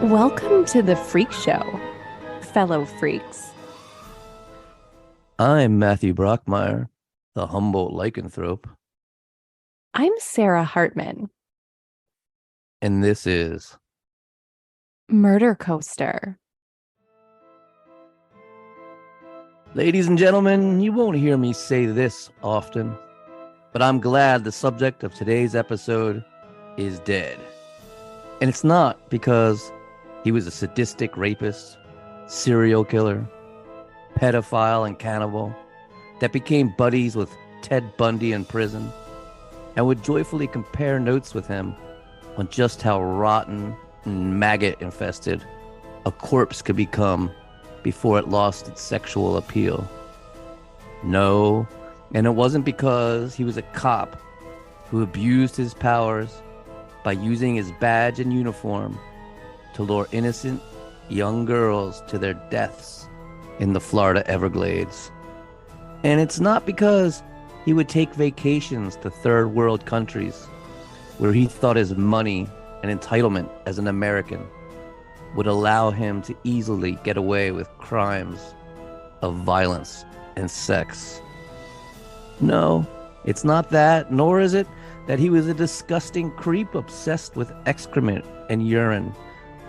Welcome to the Freak Show, fellow freaks. I'm Matthew Brockmeyer, the Humboldt lycanthrope, I'm Sarah Hartman, and this is Murder Coaster. Ladies and gentlemen, you won't hear me say this often, but I'm glad the subject of today's episode is dead. And it's not because he was a sadistic rapist, serial killer, pedophile, and cannibal that became buddies with Ted Bundy in prison and would joyfully compare notes with him on just how rotten and maggot infested a corpse could become before it lost its sexual appeal. No, and it wasn't because he was a cop who abused his powers by using his badge and uniform to lure innocent young girls to their deaths in the Florida Everglades. And it's not because he would take vacations to third world countries where he thought his money and entitlement as an American would allow him to easily get away with crimes of violence and sex. No, it's not that, nor is it that he was a disgusting creep obsessed with excrement and urine,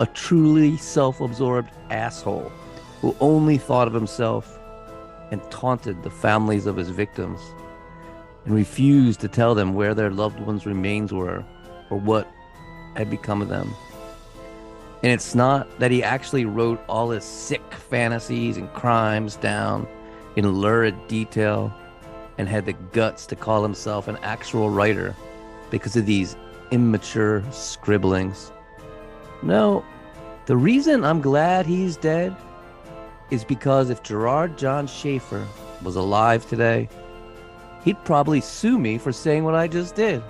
a truly self-absorbed asshole who only thought of himself and taunted the families of his victims and refused to tell them where their loved ones' remains were or what had become of them. And it's not that he actually wrote all his sick fantasies and crimes down in lurid detail and had the guts to call himself an actual writer because of these immature scribblings. No, the reason I'm glad he's dead is because if Gerard John Schaefer was alive today, he'd probably sue me for saying what I just did.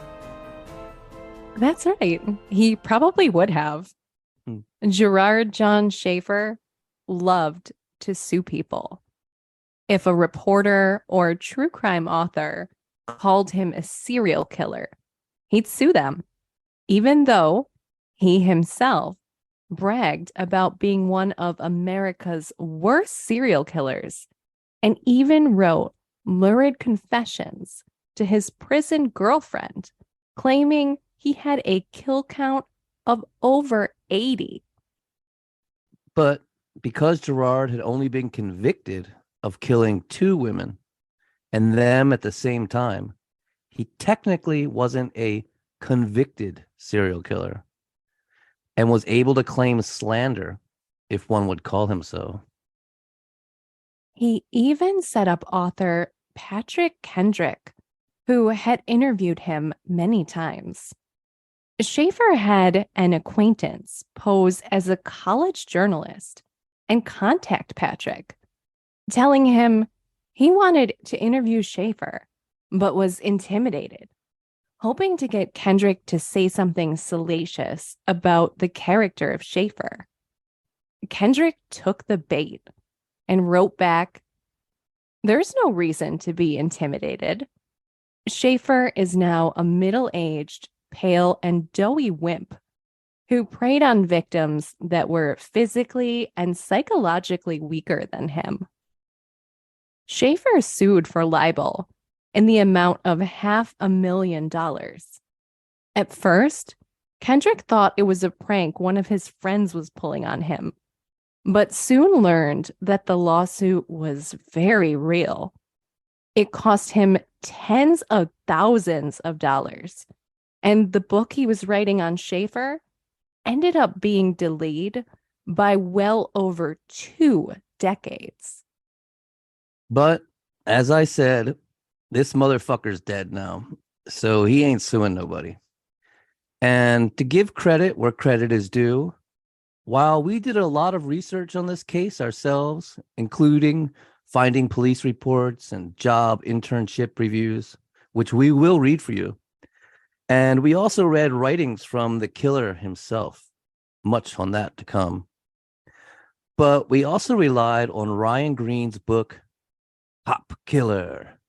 That's right. He probably would have. Gerard John Schaefer loved to sue people. If a reporter or true crime author called him a serial killer, he'd sue them, even though he himself bragged about being one of America's worst serial killers and even wrote lurid confessions to his prison girlfriend, claiming he had a kill count of over 80. But because Gerard had only been convicted of killing 2 women and them at the same time, he technically wasn't a convicted serial killer and was able to claim slander, if one would call him so. He even set up author Patrick Kendrick, who had interviewed him many times. Schaefer had an acquaintance pose as a college journalist and contact Patrick, telling him he wanted to interview Schaefer, but was intimidated, hoping to get Kendrick to say something salacious about the character of Schaefer. Kendrick took the bait and wrote back, "There's no reason to be intimidated. Schaefer is now a middle-aged, pale, and doughy wimp who preyed on victims that were physically and psychologically weaker than him." Schaefer sued for libel in the amount of $500,000. At first, Kendrick thought it was a prank one of his friends was pulling on him, but soon learned that the lawsuit was very real. It cost him tens of thousands of dollars, and the book he was writing on Schaefer ended up being delayed by well over 2 decades. But as I said, this motherfucker's dead now, so he ain't suing nobody. And to give credit where credit is due, while we did a lot of research on this case ourselves, including finding police reports and job internship reviews, which we will read for you, and we also read writings from the killer himself, much on that to come. But we also relied on Ryan Green's book, Cop Killer,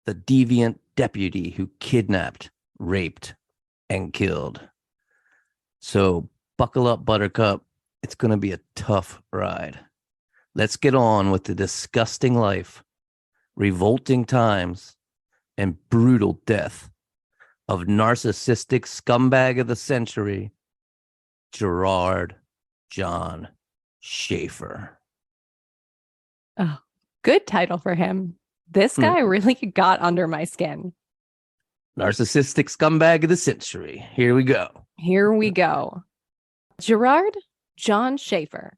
the deviant deputy who kidnapped, raped, and killed. So buckle up, Buttercup, It's going to be a tough ride. Let's get on with the disgusting life, revolting times, and brutal death of narcissistic scumbag of the century, Gerard John Schaefer. Oh, good title for him. This guy really got under my skin. Narcissistic scumbag of the century. Here we go. Here we go. Gerard John Schaefer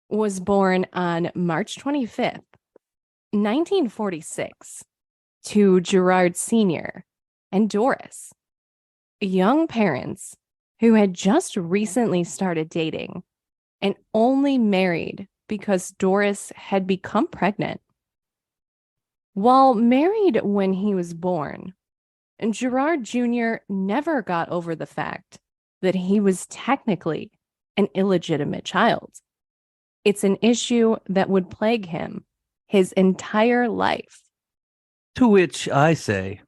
was born on March 25th, 1946, to Gerard Sr. and Doris, young parents who had just recently started dating and only married because Doris had become pregnant. While married when he was born, Gerard Jr. never got over the fact that he was technically an illegitimate child. It's an issue that would plague him his entire life. To which I say,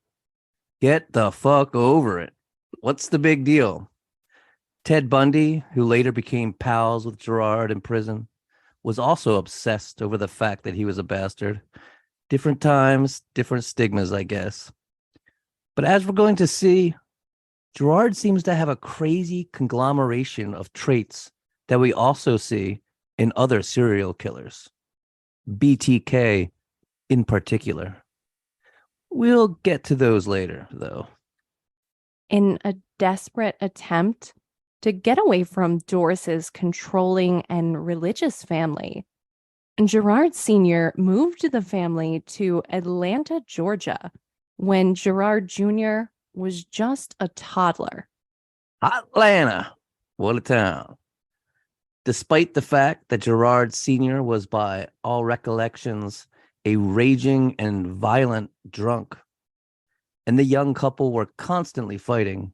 get the fuck over it. What's the big deal? Ted Bundy, who later became pals with Gerard in prison, was also obsessed over the fact that he was a bastard. Different times, different stigmas, I guess. But as we're going to see, Gerard seems to have a crazy conglomeration of traits that we also see in other serial killers, BTK in particular. We'll get to those later, though. In a desperate attempt to get away from Doris's controlling and religious family, Gerard Sr. moved the family to Atlanta, Georgia, when Gerard Jr. was just a toddler. Atlanta, what a town. Despite the fact that Gerard Sr. was, by all recollections, a raging and violent drunk, and the young couple were constantly fighting,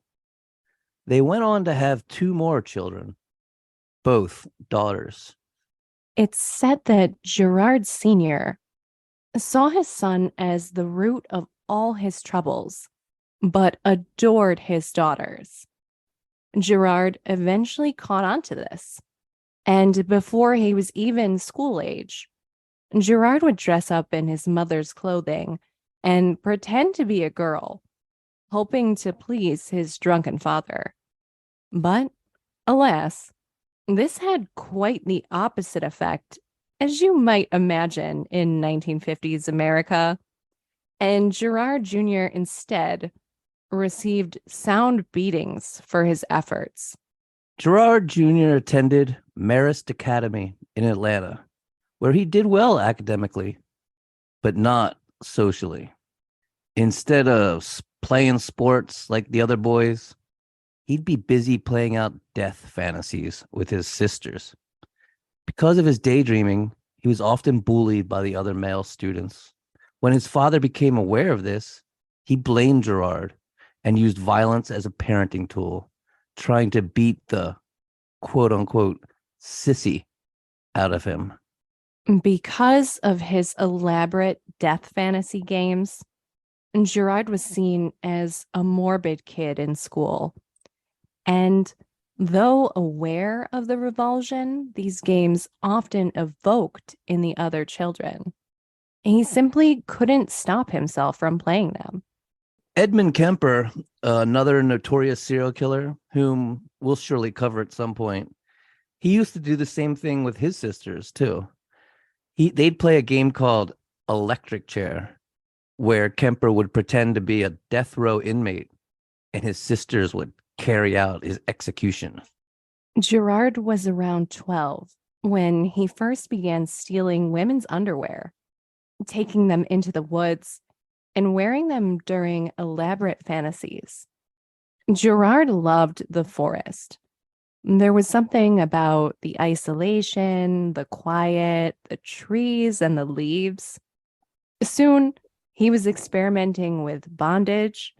they went on to have 2 more children, both daughters. It's said that Gerard Sr. saw his son as the root of all his troubles, but adored his daughters. Gerard eventually caught on to this, and before he was even school age, Gerard would dress up in his mother's clothing and pretend to be a girl, hoping to please his drunken father. But, alas, this had quite the opposite effect, as you might imagine in 1950s America, and Gerard Jr. instead received sound beatings for his efforts. Gerard Jr. attended Marist Academy in Atlanta, where he did well academically, but not socially. Instead of playing sports like the other boys, he'd be busy playing out death fantasies with his sisters. Because of his daydreaming, he was often bullied by the other male students. When his father became aware of this, he blamed Gerard and used violence as a parenting tool, trying to beat the quote-unquote sissy out of him. Because of his elaborate death fantasy games, Gerard was seen as a morbid kid in school. And though aware of the revulsion these games often evoked in the other children, he simply couldn't stop himself from playing them. Edmund Kemper, another notorious serial killer, whom we'll surely cover at some point, he used to do the same thing with his sisters, too. They'd play a game called Electric Chair, where Kemper would pretend to be a death row inmate, and his sisters would carry out his execution. Gerard was around 12 when he first began stealing women's underwear, taking them into the woods, and wearing them during elaborate fantasies. Gerard loved the forest. There was something about the isolation, the quiet, the trees, and the leaves. Soon, he was experimenting with bondage,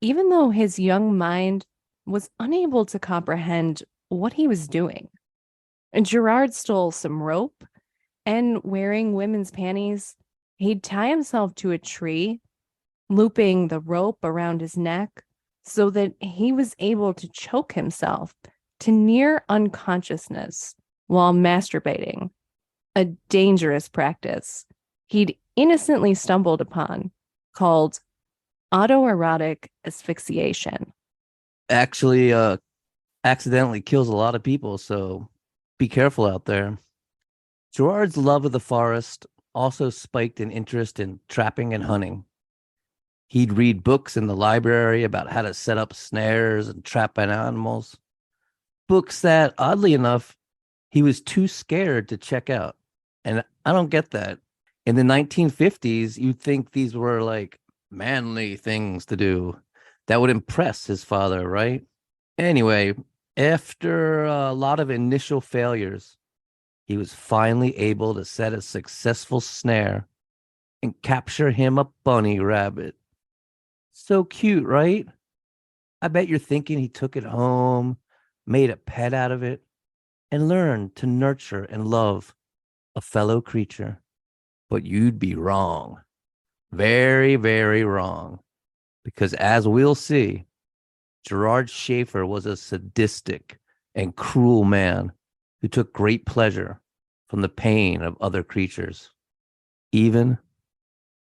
even though his young mind was unable to comprehend what he was doing. Gerard stole some rope, and wearing women's panties, he'd tie himself to a tree, looping the rope around his neck so that he was able to choke himself to near unconsciousness while masturbating, a dangerous practice he'd innocently stumbled upon called autoerotic asphyxiation. Actually, accidentally kills a lot of people, so be careful out there. Gerard's love of the forest also spiked an interest in trapping and hunting. He'd read books in the library about how to set up snares and trap animals. Books that, oddly enough, he was too scared to check out. And I don't get that. In the 1950s, you'd think these were like manly things to do that would impress his father, right? Anyway, after a lot of initial failures, he was finally able to set a successful snare and capture him a bunny rabbit. So cute, right? I bet you're thinking he took it home, made a pet out of it, and learned to nurture and love a fellow creature. But you'd be wrong. Very, very wrong. Because as we'll see, Gerard Schaefer was a sadistic and cruel man who took great pleasure from the pain of other creatures, even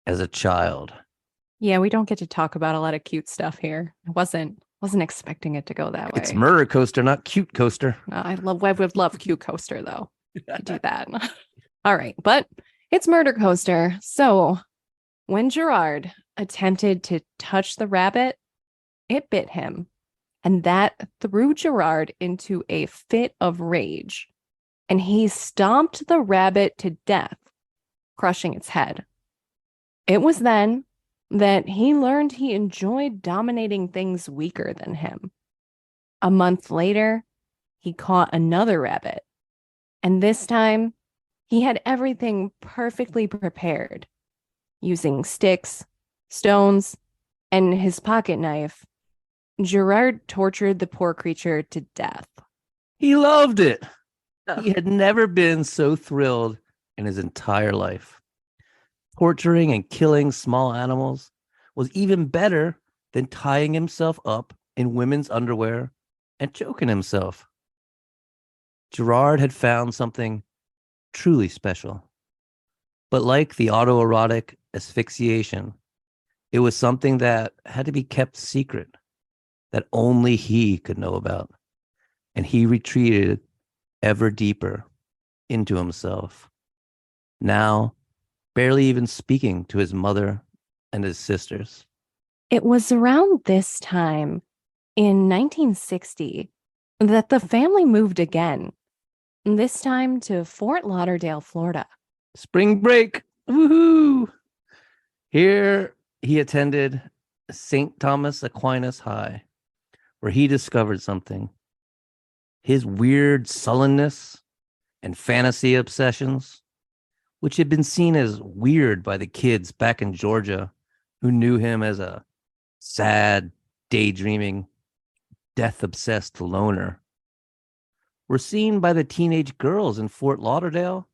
as a child. Yeah, we don't get to talk about a lot of cute stuff here. I wasn't expecting it to go that way. It's Murder Coaster, not Cute Coaster. I would love Cute Coaster though. To do that. All right, but it's Murder Coaster. So when Gerard attempted to touch the rabbit, it bit him, and that threw Gerard into a fit of rage, and he stomped the rabbit to death, crushing its head. It was then that he learned he enjoyed dominating things weaker than him. A month later, he caught another rabbit, and this time he had everything perfectly prepared. Using sticks, stones, and his pocket knife, Gerard tortured the poor creature to death. He loved it. He had never been so thrilled in his entire life. Torturing and killing small animals was even better than tying himself up in women's underwear and choking himself. Gerard had found something truly special. But like the autoerotic asphyxiation, it was something that had to be kept secret, that only he could know about. And he retreated ever deeper into himself. Now, barely even speaking to his mother and his sisters. It was around this time, in 1960, that the family moved again, this time to Fort Lauderdale, Florida. Spring break. Woohoo! Here he attended St. Thomas Aquinas High, where he discovered something. His weird sullenness and fantasy obsessions, which had been seen as weird by the kids back in Georgia who knew him as a sad, daydreaming, death-obsessed loner, were seen by the teenage girls in Fort Lauderdale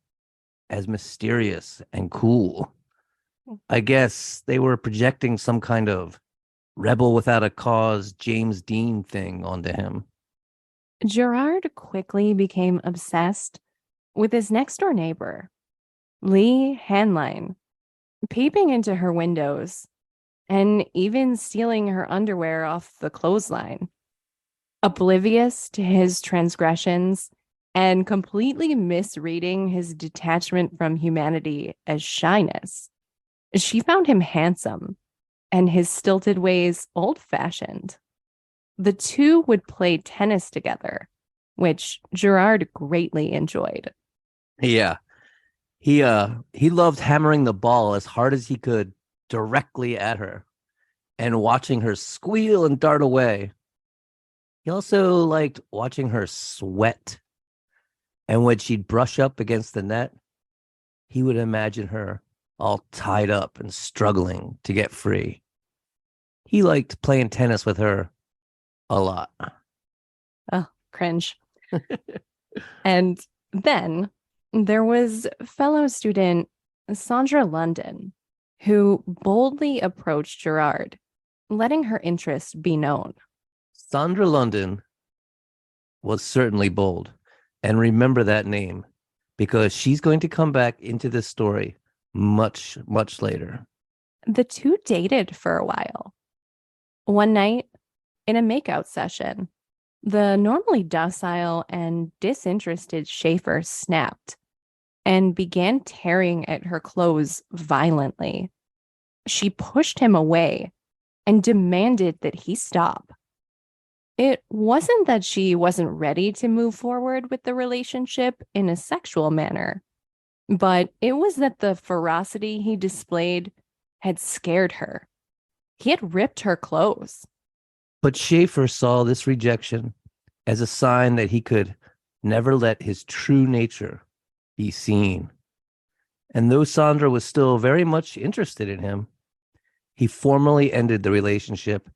as mysterious and cool. I guess they were projecting some kind of rebel without a cause James Dean thing onto him. Gerard quickly became obsessed with his next door neighbor, Lee Hanline, peeping into her windows and even stealing her underwear off the clothesline. Oblivious to his transgressions and completely misreading his detachment from humanity as shyness, she found him handsome and his stilted ways old-fashioned. The two would play tennis together, which Gerard greatly enjoyed. Yeah. He loved hammering the ball as hard as he could directly at her and watching her squeal and dart away. He also liked watching her sweat. And when she'd brush up against the net, he would imagine her all tied up and struggling to get free. He liked playing tennis with her a lot. Oh, cringe. And then there was fellow student Sondra London, who boldly approached Gerard, letting her interest be known. Sondra London was certainly bold And remember that name, because she's going to come back into this story much, much later. The two dated for a while. One night, in a makeout session, the normally docile and disinterested Schaefer snapped and began tearing at her clothes violently. She pushed him away and demanded that he stop. It wasn't that she wasn't ready to move forward with the relationship in a sexual manner, but it was that the ferocity he displayed had scared her. He had ripped her clothes. But Schaefer saw this rejection as a sign that he could never let his true nature be seen. And though Sondra was still very much interested in him, he formally ended the relationship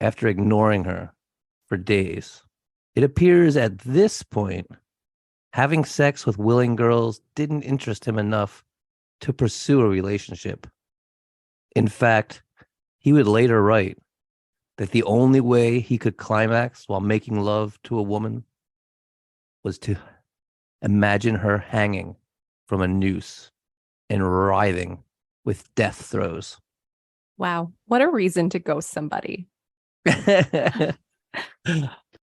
after ignoring her for days. It appears at this point, having sex with willing girls didn't interest him enough to pursue a relationship. In fact, he would later write that the only way he could climax while making love to a woman was to imagine her hanging from a noose and writhing with death throes. Wow, what a reason to ghost somebody.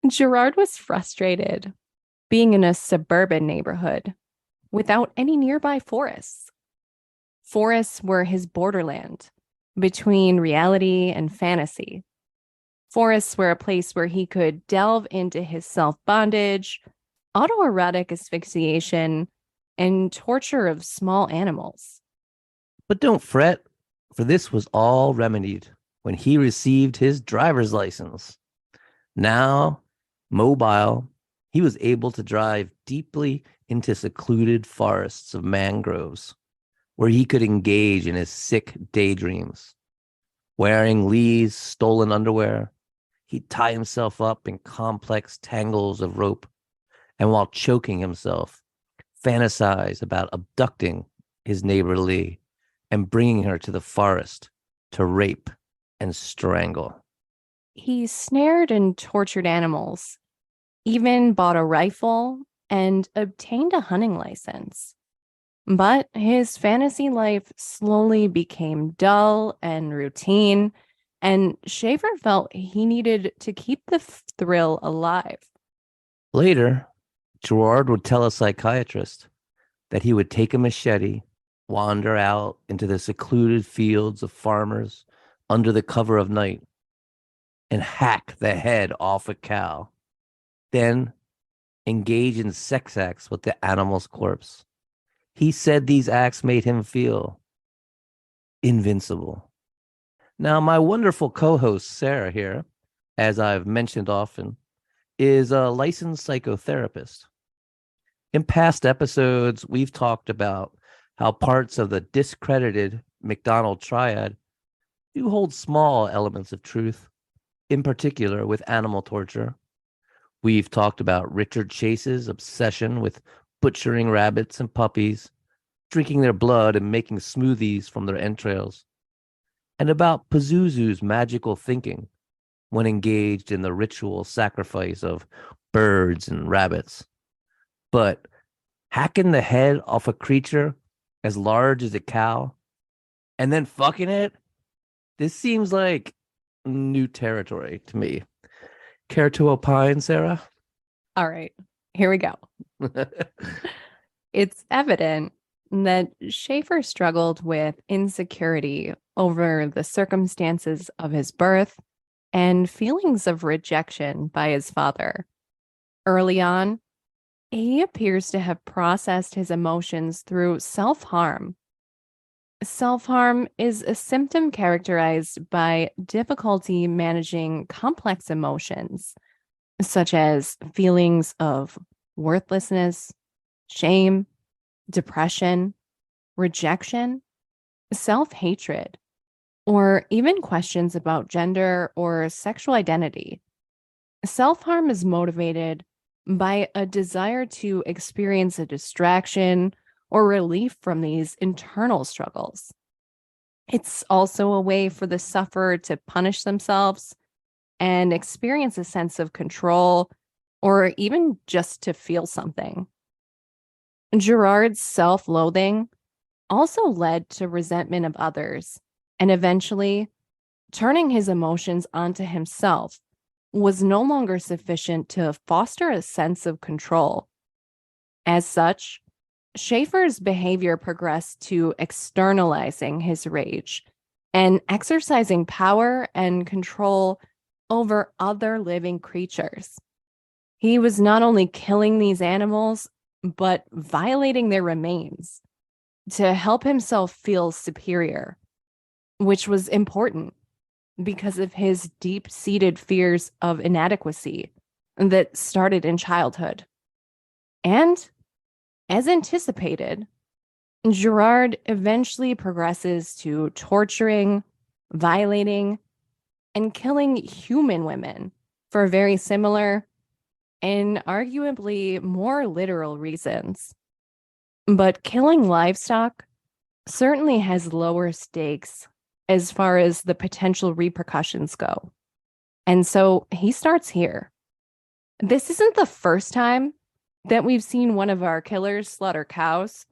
Gerard was frustrated being in a suburban neighborhood without any nearby forests. Forests were his borderland between reality and fantasy. Forests were a place where he could delve into his self-bondage, autoerotic asphyxiation, and torture of small animals. But don't fret, for this was all remedied when he received his driver's license. Now, mobile, he was able to drive deeply into secluded forests of mangroves, where he could engage in his sick daydreams. Wearing Lee's stolen underwear, he'd tie himself up in complex tangles of rope, and while choking himself, fantasize about abducting his neighbor Lee and bringing her to the forest to rape and strangle. He snared and tortured animals, even bought a rifle and obtained a hunting license. But his fantasy life slowly became dull and routine, and Schaefer felt he needed to keep the thrill alive. Later, Gerard would tell a psychiatrist that he would take a machete, wander out into the secluded fields of farmers under the cover of night, and hack the head off a cow, then engage in sex acts with the animal's corpse. He said these acts made him feel invincible. Now, my wonderful co-host, Sarah, here, as I've mentioned often, is a licensed psychotherapist. In past episodes, we've talked about how parts of the discredited McDonald triad do hold small elements of truth, in particular with animal torture. We've talked about Richard Chase's obsession with butchering rabbits and puppies, drinking their blood and making smoothies from their entrails, and about Pazuzu's magical thinking when engaged in the ritual sacrifice of birds and rabbits. But hacking the head off a creature as large as a cow and then fucking it, this seems like new territory to me. Care to opine, Sarah? All right, here we go. It's evident that Schaefer struggled with insecurity over the circumstances of his birth and feelings of rejection by his father. Early on, he appears to have processed his emotions through self-harm. Self-harm is a symptom characterized by difficulty managing complex emotions, such as feelings of worthlessness, shame, depression, rejection, self-hatred, or even questions about gender or sexual identity. Self-harm is motivated by a desire to experience a distraction or relief from these internal struggles. It's also a way for the sufferer to punish themselves and experience a sense of control or even just to feel something. Gerard's self-loathing also led to resentment of others, and eventually, turning his emotions onto himself was no longer sufficient to foster a sense of control. As such, Schaefer's behavior progressed to externalizing his rage and exercising power and control over other living creatures. He was not only killing these animals, but violating their remains to help himself feel superior, which was important because of his deep-seated fears of inadequacy that started in childhood. And as anticipated, Gerard eventually progresses to torturing, violating, and killing human women for very similar and arguably more literal reasons. But killing livestock certainly has lower stakes as far as the potential repercussions go. And so he starts here. This isn't the first time that we've seen one of our killers slaughter cows.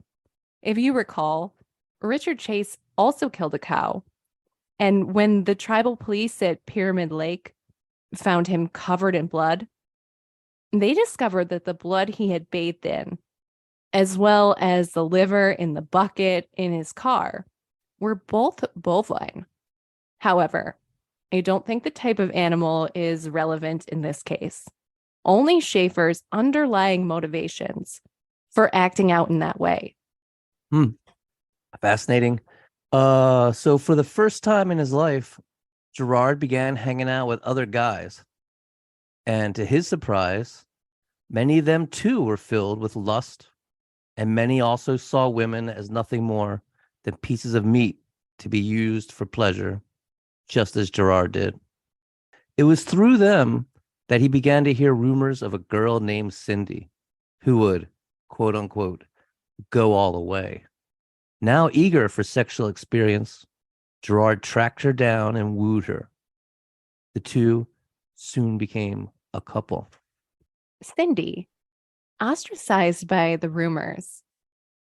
If you recall, Richard Chase also killed a cow. And when the tribal police at Pyramid Lake found him covered in blood, they discovered that the blood he had bathed in, as well as the liver in the bucket in his car, were both bovine. However, I don't think the type of animal is relevant in this case. Only Schaefer's underlying motivations for acting out in that way. Fascinating. So for the first time in his life, Gerard began hanging out with other guys. And to his surprise, many of them too were filled with lust, and many also saw women as nothing more than pieces of meat to be used for pleasure, just as Gerard did. It was through them that he began to hear rumors of a girl named Cindy, who would, quote unquote, go all the way. Now eager for sexual experience, Gerard tracked her down and wooed her. The two soon became a couple. Cindy, ostracized by the rumors,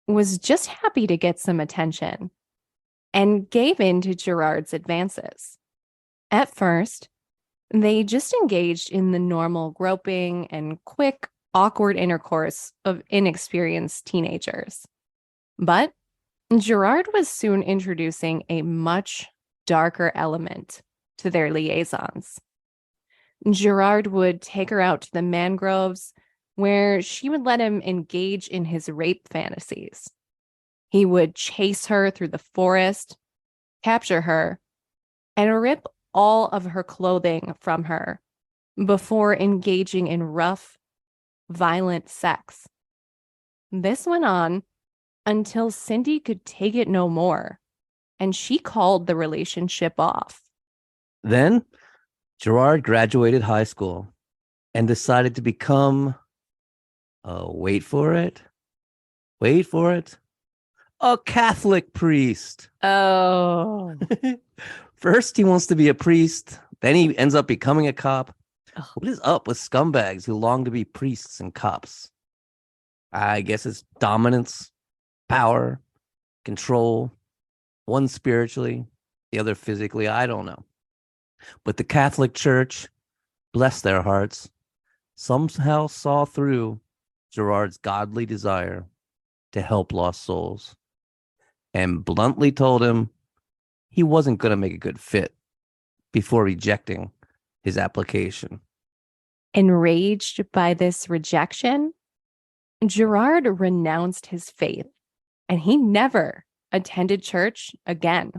was just happy to get some attention and gave in to Gerard's advances. At first, they just engaged in the normal groping and quick, awkward intercourse of inexperienced teenagers. But Gerard was soon introducing a much darker element to their liaisons. Gerard would take her out to the mangroves where she would let him engage in his rape fantasies. He would chase her through the forest, capture her, and rip all of her clothing from her before engaging in rough, violent sex. This went on until Cindy could take it no more, and she called the relationship off. Then Gerard graduated high school and decided to become, wait for it, a Catholic priest. Oh. First, he wants to be a priest. Then he ends up becoming a cop. Oh. What is up with scumbags who long to be priests and cops? I guess it's dominance, power, control, one spiritually, the other physically. I don't know. But the Catholic Church, bless their hearts, somehow saw through Gerard's godly desire to help lost souls and bluntly told him he wasn't going to make a good fit before rejecting his application. Enraged by this rejection, Gerard renounced his faith, and he never attended church again.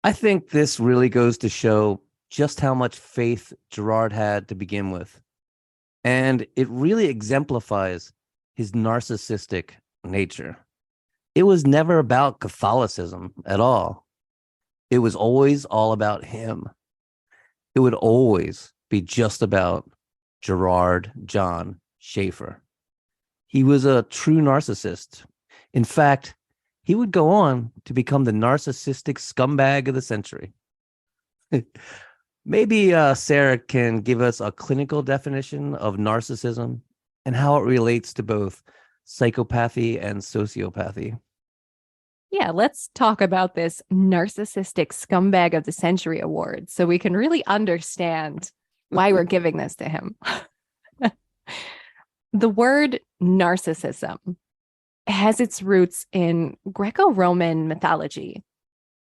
I think this really goes to show just how much faith Gerard had to begin with. And it really exemplifies his narcissistic nature. It was never about Catholicism at all. It was always all about him. It would always be just about Gerard John Schaefer. He was a true narcissist. In fact, he would go on to become the narcissistic scumbag of the century. Maybe Sarah can give us a clinical definition of narcissism and how it relates to both psychopathy and sociopathy. Yeah, let's talk about this Narcissistic Scumbag of the Century award so we can really understand why we're giving this to him. The word narcissism has its roots in Greco-Roman mythology.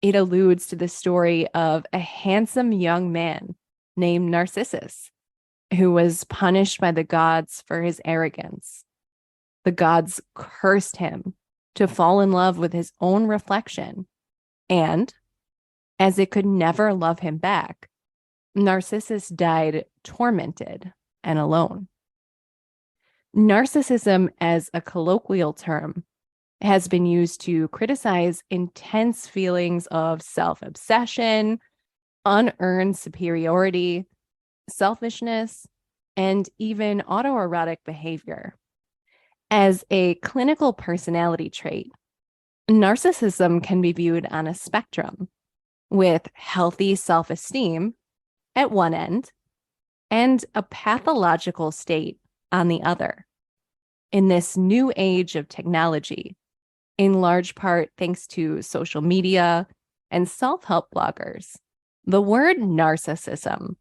It alludes to the story of a handsome young man named Narcissus, who was punished by the gods for his arrogance. The gods cursed him to fall in love with his own reflection, and as it could never love him back, Narcissus died tormented and alone. Narcissism, as a colloquial term, has been used to criticize intense feelings of self-obsession, unearned superiority, selfishness, and even autoerotic behavior. As a clinical personality trait, narcissism can be viewed on a spectrum, with healthy self-esteem at one end and a pathological state on the other. In this new age of technology, in large part thanks to social media and self-help bloggers, the word narcissism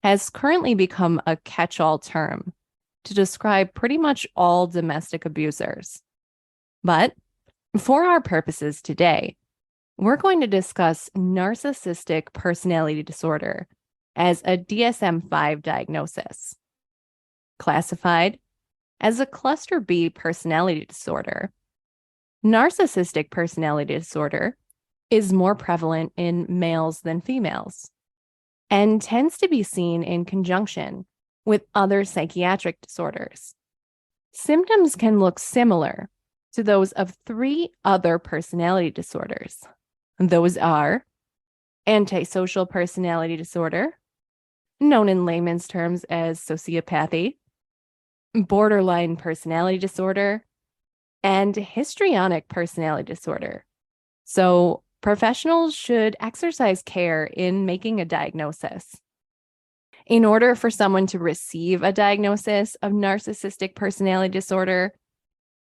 has currently become a catch-all term to describe pretty much all domestic abusers. But for our purposes today, we're going to discuss narcissistic personality disorder as a DSM-5 diagnosis. Classified as a cluster B personality disorder, narcissistic personality disorder is more prevalent in males than females and tends to be seen in conjunction with other psychiatric disorders. Symptoms can look similar to those of 3 other personality disorders. Those are antisocial personality disorder, known in layman's terms as sociopathy, borderline personality disorder, and histrionic personality disorder. So professionals should exercise care in making a diagnosis. In order for someone to receive a diagnosis of narcissistic personality disorder,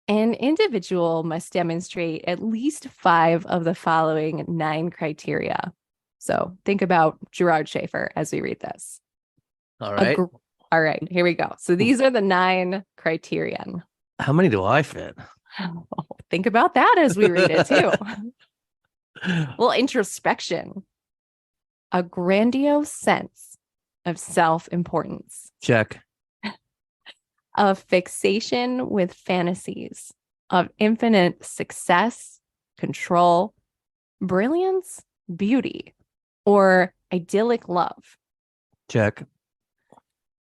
an individual must demonstrate at least 5 of the following 9 criteria. So think about Gerard Schaefer as we read this. All right. All right, here we go. So these are the 9 criterion. How many do I fit? Think about that as we read it too. Well, introspection, a grandiose sense of self-importance. Check. A fixation with fantasies of infinite success, control, brilliance, beauty, or idyllic love. Check.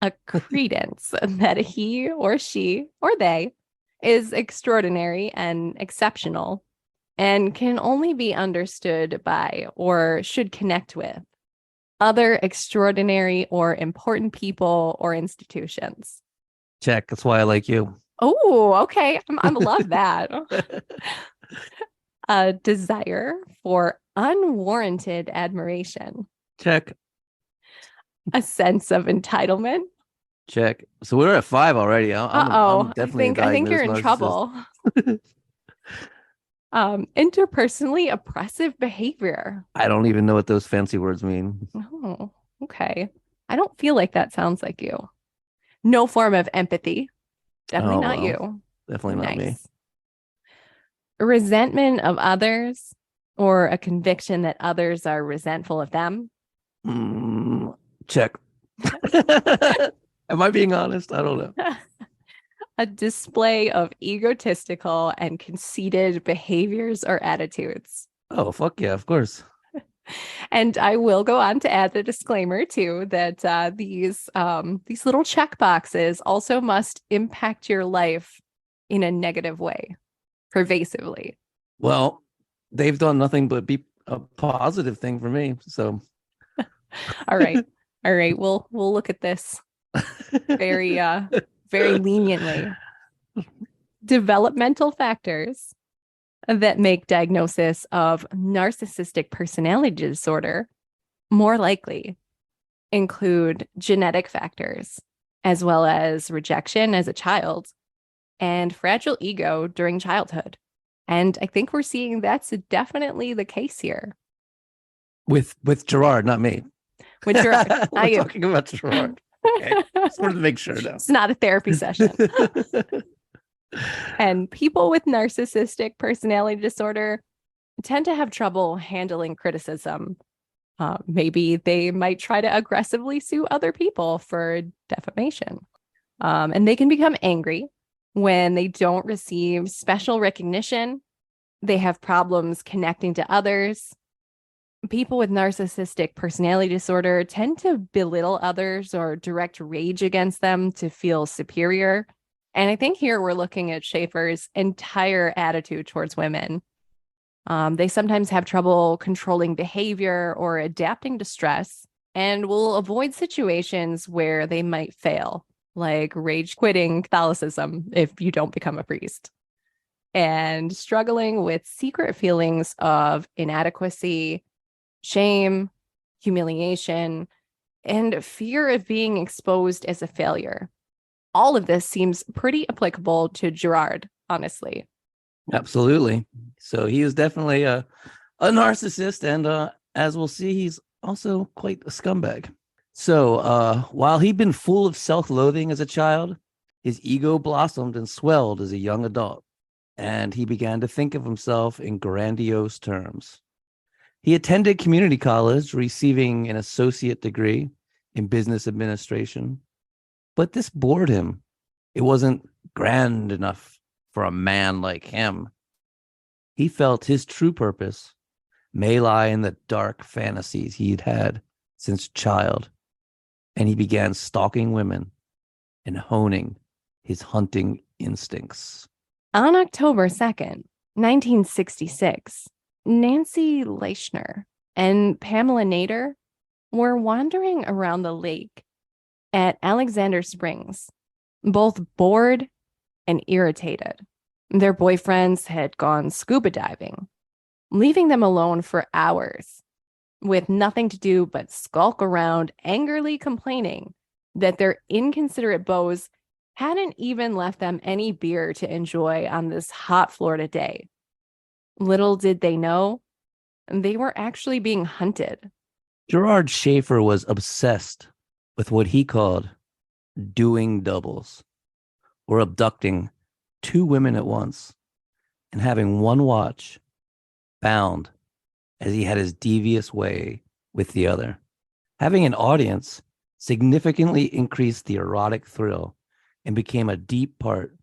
A credence that he or she or they is extraordinary and exceptional and can only be understood by or should connect with other extraordinary or important people or institutions. Check. That's why I like you. Oh, okay. I love that. A desire for unwarranted admiration. Check. A sense of entitlement. Check. So we're at 5 already. I'm definitely I think you're in narcissist. trouble. Interpersonally oppressive behavior. I don't even know what those fancy words mean. Oh, okay. I don't feel like that sounds like you. No form of empathy. Definitely not you. Definitely not me. Resentment of others or a conviction that others are resentful of them. Check. Am I being honest? I don't know. A display of egotistical and conceited behaviors or attitudes. Oh, fuck yeah, of course. And I will go on to add the disclaimer too that these little check boxes also must impact your life in a negative way, pervasively. Well, they've done nothing but be a positive thing for me. So, all right, we'll look at this very leniently. Developmental factors that make diagnosis of narcissistic personality disorder more likely include genetic factors, as well as rejection as a child and fragile ego during childhood. And I think we're seeing that's definitely the case here. With Gerard, not me. With Gerard. We're talking about Gerard. Okay. Just wanted to make sure now. It's not a therapy session. And people with narcissistic personality disorder tend to have trouble handling criticism. Maybe they might try to aggressively sue other people for defamation. And they can become angry when they don't receive special recognition. They have problems connecting to others. People with narcissistic personality disorder tend to belittle others or direct rage against them to feel superior. And I think here we're looking at Schaefer's entire attitude towards women. They sometimes have trouble controlling behavior or adapting to stress and will avoid situations where they might fail, like rage quitting Catholicism if you don't become a priest, and struggling with secret feelings of inadequacy, shame, humiliation, and fear of being exposed as a failure. All of this seems pretty applicable to Gerard, honestly. Absolutely. So he is definitely a narcissist, and as we'll see, he's also quite a scumbag. So while he'd been full of self-loathing as a child, his ego blossomed and swelled as a young adult, and he began to think of himself in grandiose terms. He attended community college, receiving an associate degree in business administration, but this bored him. It wasn't grand enough for a man like him. He felt his true purpose may lie in the dark fantasies he'd had since child, and he began stalking women and honing his hunting instincts. On October 2nd, 1966, Nancy Leichner and Pamela Nader were wandering around the lake at Alexander Springs, both bored and irritated. Their boyfriends had gone scuba diving, leaving them alone for hours with nothing to do but skulk around, angrily complaining that their inconsiderate beaus hadn't even left them any beer to enjoy on this hot Florida day. Little did they know, they were actually being hunted. Gerard Schaefer was obsessed with what he called doing doubles, or abducting two women at once and having one watch bound as he had his devious way with the other. Having an audience significantly increased the erotic thrill and became a deep part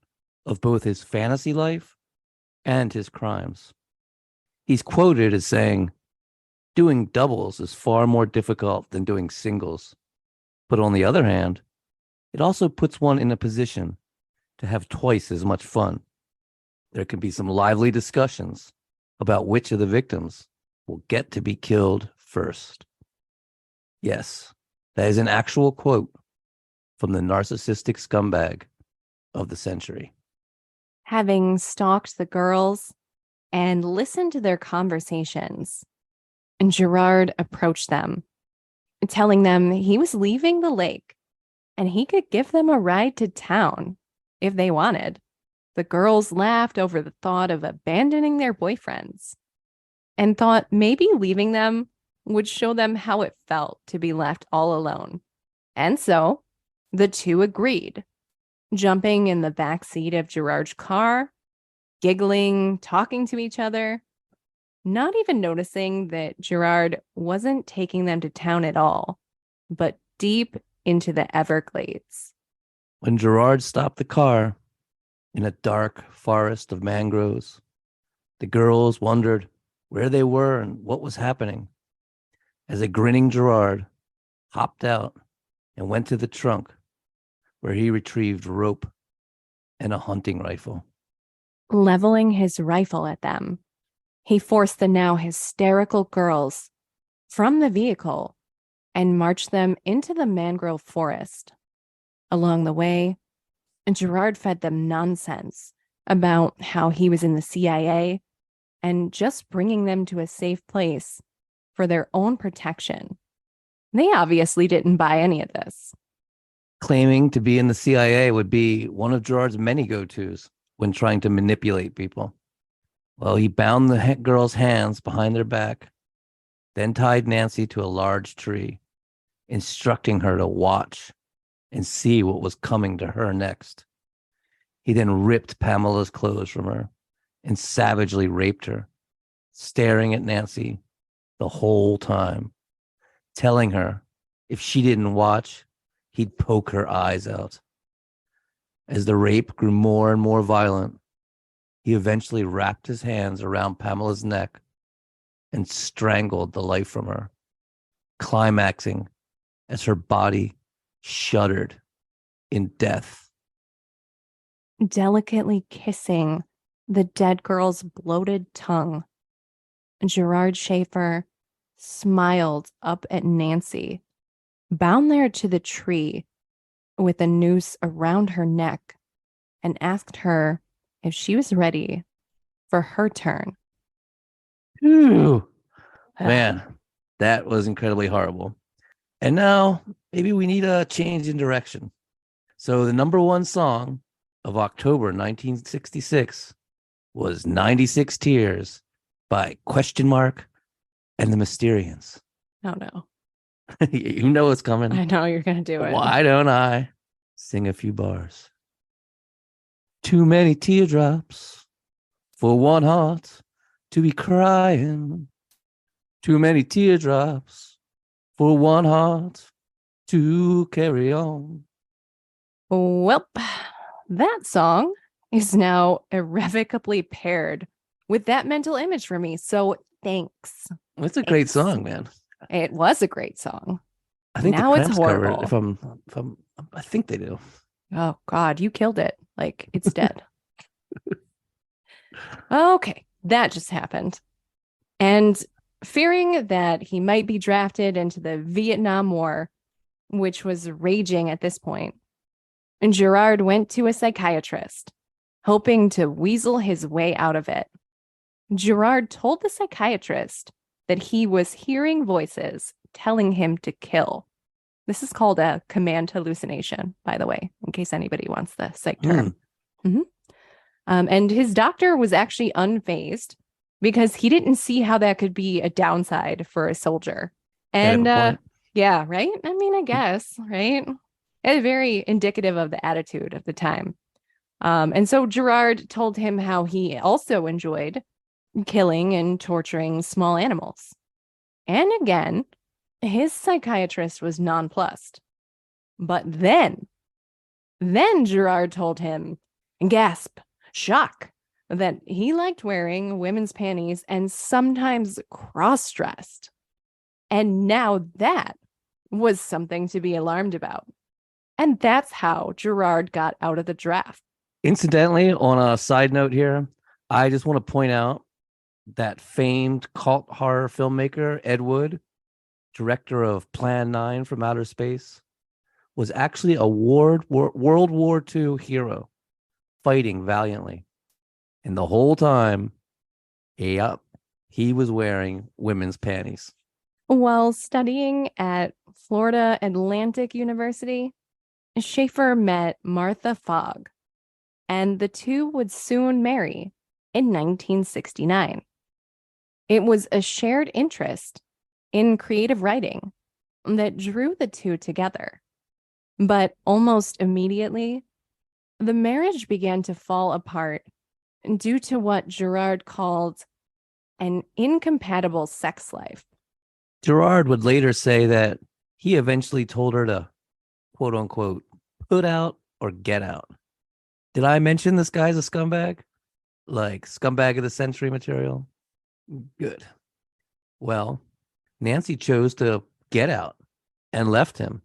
of both his fantasy life and his crimes. He's quoted as saying, "Doing doubles is far more difficult than doing singles. But on the other hand, it also puts one in a position to have twice as much fun. There can be some lively discussions about which of the victims will get to be killed first." Yes, that is an actual quote from the narcissistic scumbag of the century. Having stalked the girls and listened to their conversations, Gerard approached them, telling them he was leaving the lake and he could give them a ride to town if they wanted. The girls laughed over the thought of abandoning their boyfriends and thought maybe leaving them would show them how it felt to be left all alone. And so the two agreed, jumping in the back seat of Gerard's car, giggling, talking to each other, not even noticing that Gerard wasn't taking them to town at all, but deep into the Everglades. When Gerard stopped the car in a dark forest of mangroves, the girls wondered where they were and what was happening, as a grinning Gerard hopped out and went to the trunk, where he retrieved rope and a hunting rifle. Leveling his rifle at them, he forced the now hysterical girls from the vehicle and marched them into the mangrove forest. Along the way, Gerard fed them nonsense about how he was in the CIA and just bringing them to a safe place for their own protection. They obviously didn't buy any of this. Claiming to be in the CIA would be one of Gerard's many go-tos when trying to manipulate people. Well, he bound the girl's hands behind their back, then tied Nancy to a large tree, instructing her to watch and see what was coming to her next. He then ripped Pamela's clothes from her and savagely raped her, staring at Nancy the whole time, telling her if she didn't watch, he'd poke her eyes out. As the rape grew more and more violent, he eventually wrapped his hands around Pamela's neck and strangled the life from her, climaxing as her body shuddered in death. Delicately kissing the dead girl's bloated tongue, Gerard Schaefer smiled up at Nancy, bound there to the tree with a noose around her neck, and asked her if she was ready for her turn. Ooh, man, that was incredibly horrible. And now maybe we need a change in direction. So the number one song of October 1966 was 96 Tears by Question Mark and the Mysterians. Oh, no. You know what's coming. I know you're going to do it. Why don't I sing a few bars? Too many teardrops for one heart to be crying. Too many teardrops for one heart to carry on. Well, that song is now irrevocably paired with that mental image for me. So thanks. It's a great song, man. It was a great song. I think now the it's Cramps horrible. cover it, I think they do. Oh God, you killed it. Like it's dead. Okay, that just happened. And fearing that he might be drafted into the Vietnam War, which was raging at this point, and Gerard went to a psychiatrist, hoping to weasel his way out of it. Gerard told the psychiatrist that he was hearing voices telling him to kill. This is called a command hallucination, by the way, in case anybody wants the psych term. And his doctor was actually unfazed because he didn't see how that could be a downside for a soldier. And yeah, right? I mean, I guess, right? It's very indicative of the attitude of the time. And so Gerard told him how he also enjoyed killing and torturing small animals. And again, his psychiatrist was nonplussed. But then Gerard told him, gasp, shock, that he liked wearing women's panties and sometimes cross-dressed. And now that was something to be alarmed about. And that's how Gerard got out of the draft. Incidentally, on a side note here, I just want to point out that famed cult horror filmmaker Ed Wood, director of Plan 9 from Outer Space, was actually a World War II hero fighting valiantly. And the whole time, he was wearing women's panties. While studying at Florida Atlantic University, Schaefer met Martha Fogg, and the two would soon marry in 1969. It was a shared interest in creative writing that drew the two together. But almost immediately, the marriage began to fall apart due to what Gerard called an incompatible sex life. Gerard would later say that he eventually told her to, quote unquote, put out or get out. Did I mention this guy's a scumbag? Like scumbag of the century material? Good. Well, Nancy chose to get out and left him.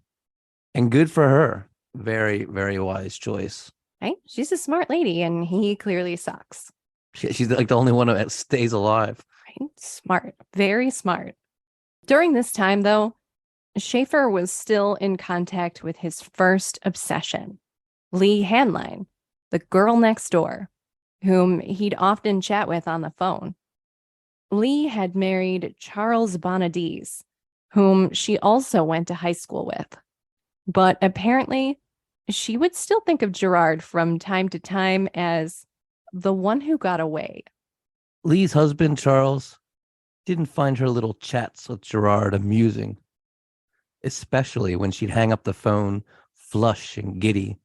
And good for her. Very, very wise choice. Right? She's a smart lady, and he clearly sucks. She's like the only one that stays alive. Right? Smart. Very smart. During this time, though, Schaefer was still in contact with his first obsession, Lee Handline, the girl next door, whom he'd often chat with on the phone. Lee had married Charles Bonadies, whom she also went to high school with. But apparently, she would still think of Gerard from time to time as the one who got away. Lee's husband, Charles, didn't find her little chats with Gerard amusing, especially when she'd hang up the phone, flush and giddy.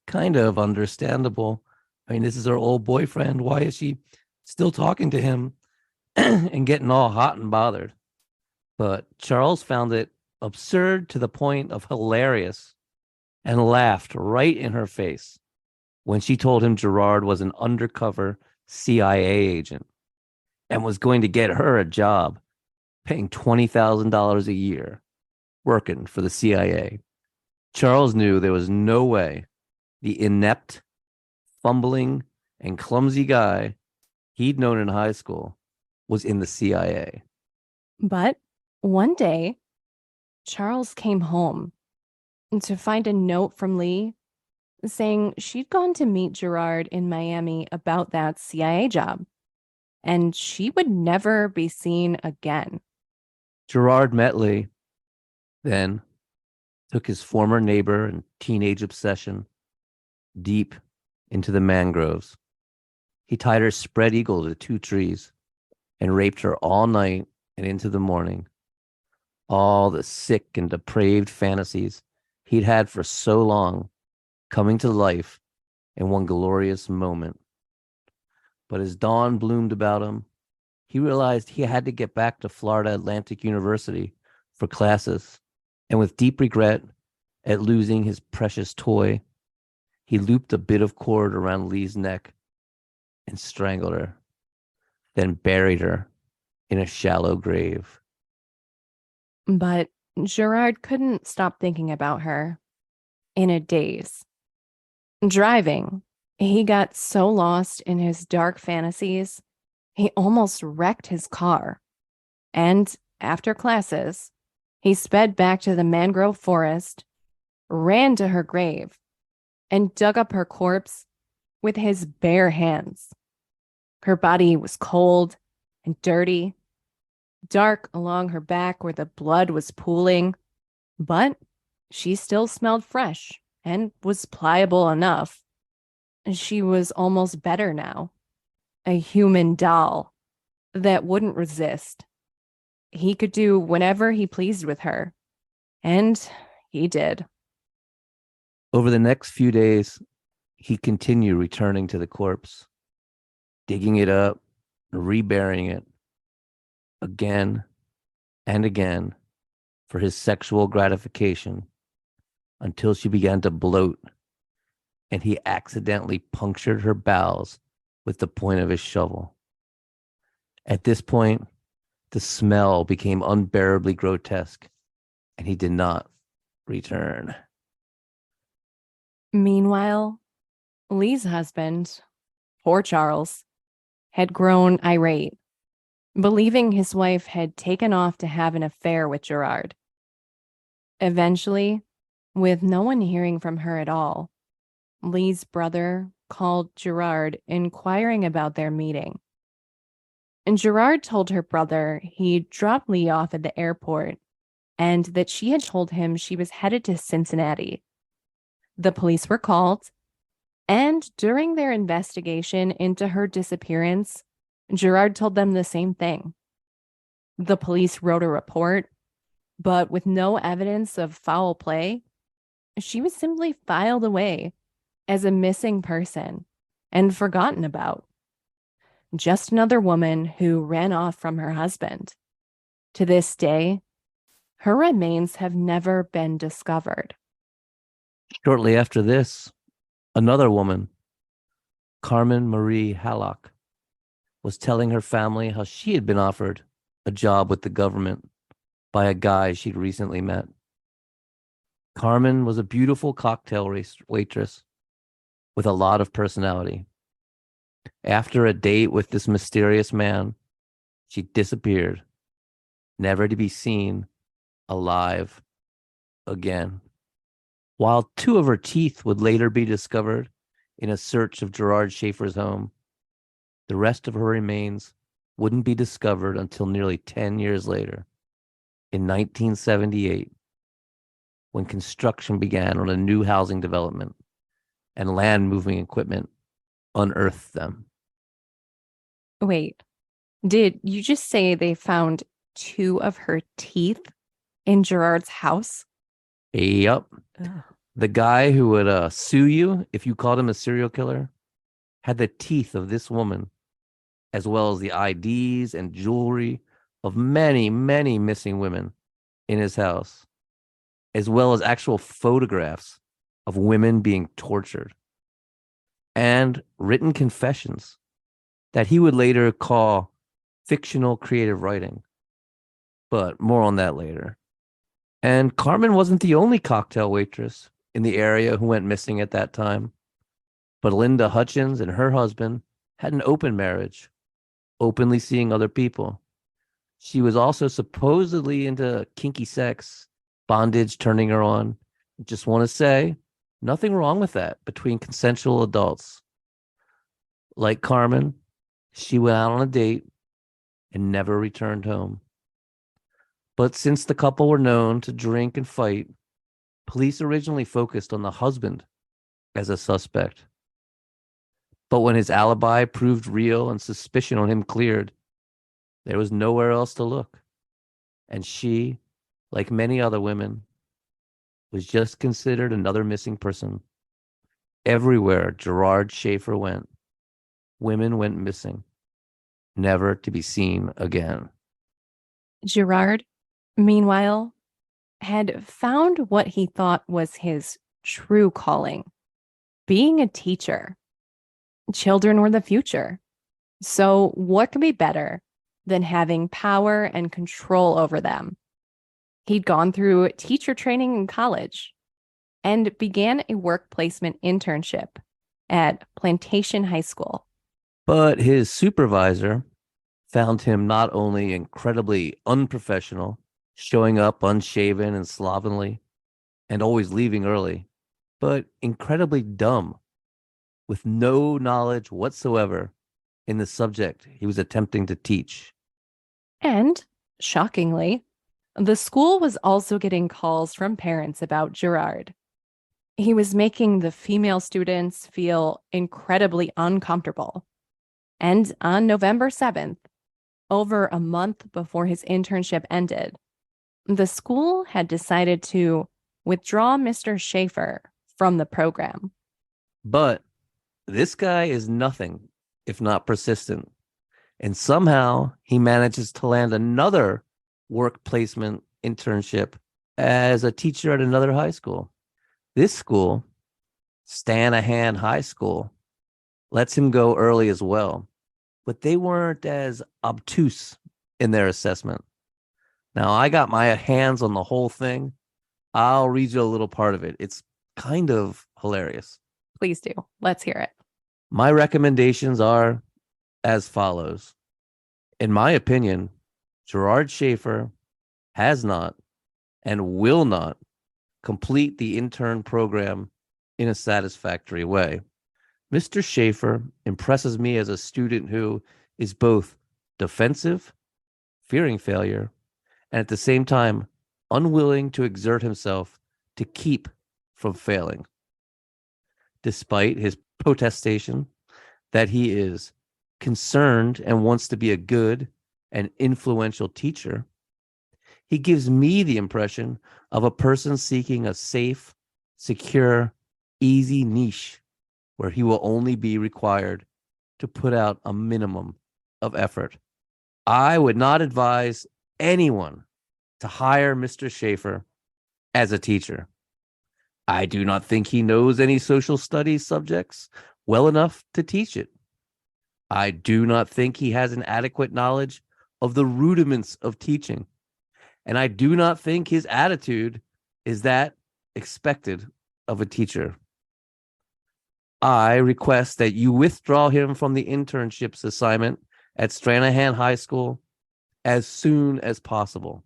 Kind of understandable. I mean, this is her old boyfriend. Why is she still talking to him and getting all hot and bothered? But Charles found it absurd to the point of hilarious and laughed right in her face when she told him Gerard was an undercover CIA agent and was going to get her a job paying $20,000 a year working for the CIA. Charles knew there was no way the inept, fumbling, and clumsy guy he'd known in high school was in the CIA. But one day, Charles came home to find a note from Lee saying she'd gone to meet Gerard in Miami about that CIA job, and she would never be seen again. Gerard met Lee, then took his former neighbor and teenage obsession deep into the mangroves. He tied her spread eagle to 2 trees and raped her all night and into the morning. All the sick and depraved fantasies he'd had for so long coming to life in one glorious moment. But as dawn bloomed about him, he realized he had to get back to Florida Atlantic University for classes. And with deep regret at losing his precious toy, he looped a bit of cord around Lee's neck and strangled her, then buried her in a shallow grave. But Gerard couldn't stop thinking about her. In a daze. Driving, he got so lost in his dark fantasies, he almost wrecked his car. And after classes, he sped back to the mangrove forest, ran to her grave, and dug up her corpse with his bare hands. Her body was cold and dirty, dark along her back where the blood was pooling, but she still smelled fresh and was pliable enough. She was almost better now, a human doll that wouldn't resist. He could do whatever he pleased with her, and he did. Over the next few days, he continued returning to the corpse, digging it up, reburying it again and again for his sexual gratification until she began to bloat and he accidentally punctured her bowels with the point of his shovel. At this point, the smell became unbearably grotesque and he did not return. Meanwhile, Lee's husband, poor Charles, had grown irate, believing his wife had taken off to have an affair with Gerard. Eventually, with no one hearing from her at all, Lee's brother called Gerard, inquiring about their meeting. And Gerard told her brother he'd dropped Lee off at the airport and that she had told him she was headed to Cincinnati. The police were called, and during their investigation into her disappearance, Gerard told them the same thing. The police wrote a report, but with no evidence of foul play, she was simply filed away as a missing person and forgotten about. Just another woman who ran off from her husband. To this day, her remains have never been discovered. Shortly after this, another woman, Carmen Marie Hallock, was telling her family how she had been offered a job with the government by a guy she'd recently met. Carmen was a beautiful cocktail waitress with a lot of personality. After a date with this mysterious man, she disappeared, never to be seen alive again. While 2 of her teeth would later be discovered in a search of Gerard Schaefer's home, the rest of her remains wouldn't be discovered until nearly 10 years later, in 1978 when construction began on a new housing development and land moving equipment unearthed them. Wait, did you just say they found two of her teeth in Gerard's house? Yep. Ugh. The guy who would sue you if you called him a serial killer had the teeth of this woman, as well as the IDs and jewelry of many, many missing women in his house, as well as actual photographs of women being tortured and written confessions that he would later call fictional creative writing. But more on that later. And Carmen wasn't the only cocktail waitress in the area who went missing at that time. But Linda Hutchins and her husband had an open marriage, openly seeing other people. She was also supposedly into kinky sex, bondage turning her on. Just want to say, nothing wrong with that between consensual adults. Like Carmen, she went out on a date and never returned home. But since the couple were known to drink and fight, police originally focused on the husband as a suspect. But when his alibi proved real and suspicion on him cleared, there was nowhere else to look. And she, like many other women, was just considered another missing person. Everywhere Gerard Schaefer went, women went missing, never to be seen again. Gerard, meanwhile, had found what he thought was his true calling, being a teacher. Children were the future. So what could be better than having power and control over them? He'd gone through teacher training in college and began a work placement internship at Plantation High School. But his supervisor found him not only incredibly unprofessional, showing up unshaven and slovenly, and always leaving early, but incredibly dumb, with no knowledge whatsoever in the subject he was attempting to teach. And, shockingly, the school was also getting calls from parents about Gerard. He was making the female students feel incredibly uncomfortable. And on November 7th, over a month before his internship ended, the school had decided to withdraw Mr. Schaefer from the program. But this guy is nothing if not persistent. And somehow he manages to land another work placement internship as a teacher at another high school. This school, Stanahan High School, lets him go early as well, but they weren't as obtuse in their assessment. Now, I got my hands on the whole thing. I'll read you a little part of it. It's kind of hilarious. Please do. Let's hear it. My recommendations are as follows. In my opinion, Gerard Schaefer has not and will not complete the intern program in a satisfactory way. Mr. Schaefer impresses me as a student who is both defensive, fearing failure, and at the same time unwilling to exert himself to keep from failing. Despite his protestation that he is concerned and wants to be a good and influential teacher, he gives me the impression of a person seeking a safe, secure, easy niche where he will only be required to put out a minimum of effort. I would not advise anyone to hire Mr. Schaefer as a teacher. I do not think he knows any social studies subjects well enough to teach it. I do not think he has an adequate knowledge of the rudiments of teaching. And I do not think his attitude is that expected of a teacher. I request that you withdraw him from the internship's assignment at Stranahan High School as soon as possible.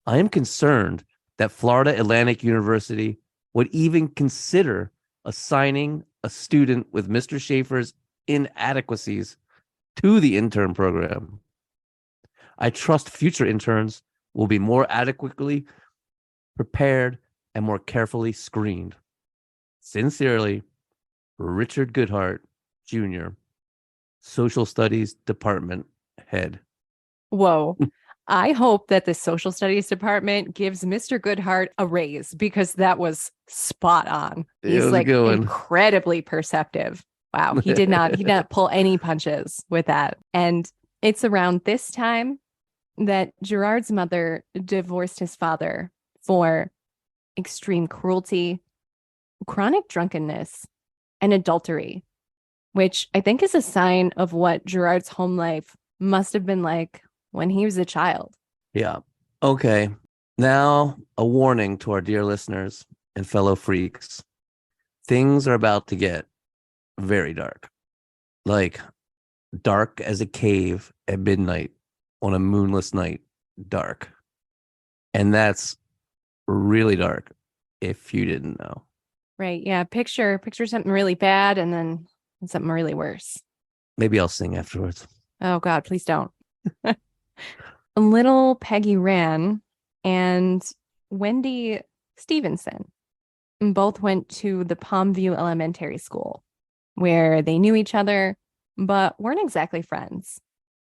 I am concerned that Florida Atlantic University would even consider assigning a student with Mr. Schaefer's inadequacies to the intern program. I trust future interns will be more adequately prepared and more carefully screened. Sincerely, Richard Goodhart, Jr., Social Studies Department Head. Whoa. I hope that the social studies department gives Mr. Goodhart a raise because that was spot on. It He's was a like good one. incredibly perceptive. Wow. He did not pull any punches with that. And it's around this time that Gerard's mother divorced his father for extreme cruelty, chronic drunkenness, and adultery, which I think is a sign of what Gerard's home life must have been like when he was a child. Yeah. Okay. Now, a warning to our dear listeners and fellow freaks. Things are about to get very dark. Like dark as a cave at midnight on a moonless night. Dark. And that's really dark if you didn't know. Right. Yeah. Picture something really bad and then something really worse. Maybe I'll sing afterwards. Oh, God, please don't. Little Peggy Rann and Wendy Stevenson both went to the Palmview Elementary School, where they knew each other, but weren't exactly friends.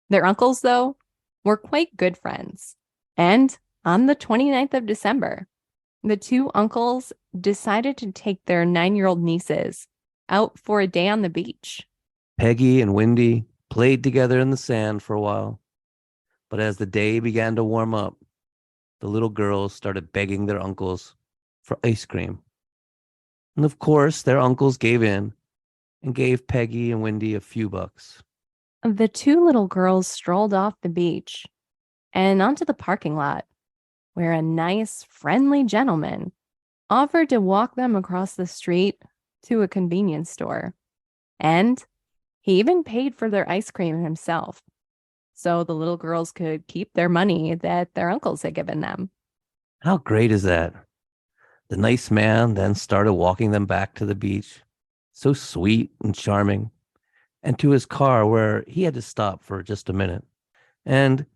Their uncles, though, were quite good friends. And on the 29th of December, the two uncles decided to take their 9-year-old nieces out for a day on the beach. Peggy and Wendy played together in the sand for a while. But as the day began to warm up, the little girls started begging their uncles for ice cream. And of course, their uncles gave in and gave Peggy and Wendy a few bucks. The two little girls strolled off the beach and onto the parking lot, where a nice, friendly gentleman offered to walk them across the street to a convenience store. And he even paid for their ice cream himself, so the little girls could keep their money that their uncles had given them. How great is that? The nice man then started walking them back to the beach, so sweet and charming, and to his car where he had to stop for just a minute. And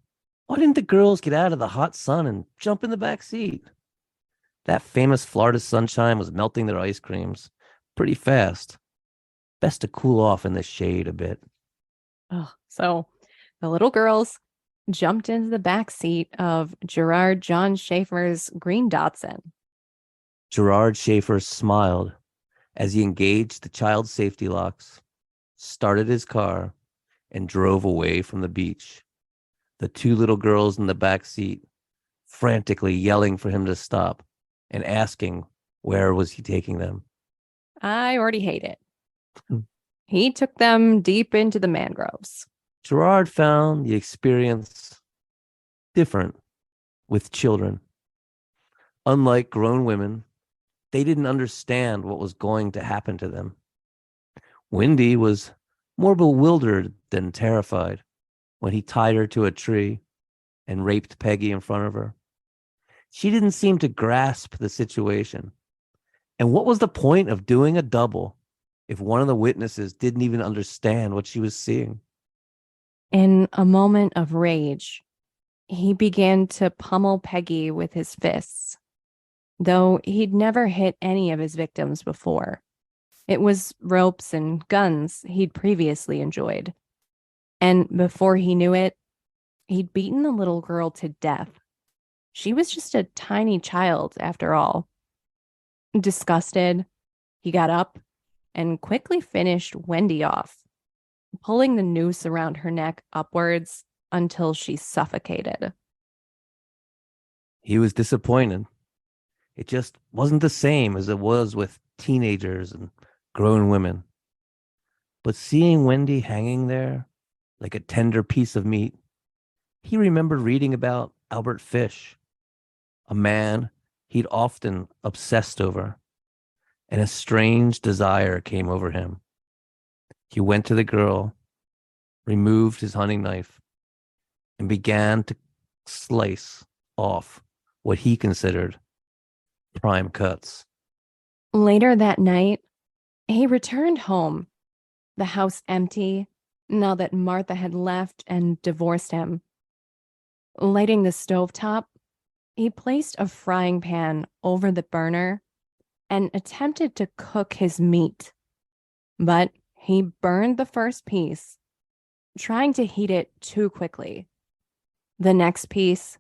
why didn't the girls get out of the hot sun and jump in the back seat? That famous Florida sunshine was melting their ice creams pretty fast. Best to cool off in the shade a bit. Oh, so the little girls jumped into the back seat of Gerard John Schaefer's green Datsun. Gerard Schaefer smiled as he engaged the child's safety locks, started his car, and drove away from the beach. The two little girls in the back seat frantically yelling for him to stop and asking where was he taking them. I already hate it. He took them deep into the mangroves. Gerard found the experience different with children. Unlike grown women, they didn't understand what was going to happen to them. Wendy was more bewildered than terrified when he tied her to a tree and raped Peggy in front of her. She didn't seem to grasp the situation. And what was the point of doing a double if one of the witnesses didn't even understand what she was seeing? In a moment of rage, he began to pummel Peggy with his fists, though he'd never hit any of his victims before. It was ropes and guns he'd previously enjoyed. And before he knew it, he'd beaten the little girl to death. She was just a tiny child, after all. Disgusted, he got up and quickly finished Wendy off, pulling the noose around her neck upwards until she suffocated. He was disappointed. It just wasn't the same as it was with teenagers and grown women. But seeing Wendy hanging there like a tender piece of meat, he remembered reading about Albert Fish, a man he'd often obsessed over, and a strange desire came over him. He went to the girl, removed his hunting knife, and began to slice off what he considered prime cuts. Later that night, he returned home, the house empty now that Martha had left and divorced him. Lighting the stovetop, he placed a frying pan over the burner and attempted to cook his meat. But he burned the first piece, trying to heat it too quickly. The next piece,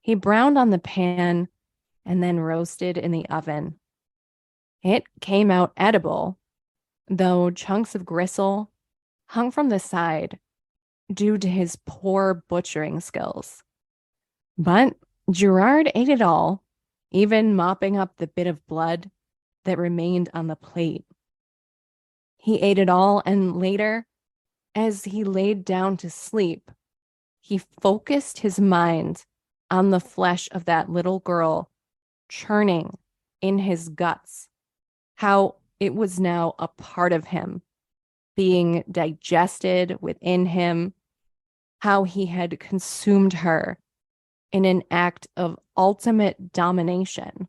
he browned on the pan and then roasted in the oven. It came out edible, though chunks of gristle hung from the side due to his poor butchering skills. But Gerard ate it all, even mopping up the bit of blood that remained on the plate. He ate it all, and later, as he laid down to sleep, he focused his mind on the flesh of that little girl churning in his guts, how it was now a part of him, being digested within him, how he had consumed her in an act of ultimate domination.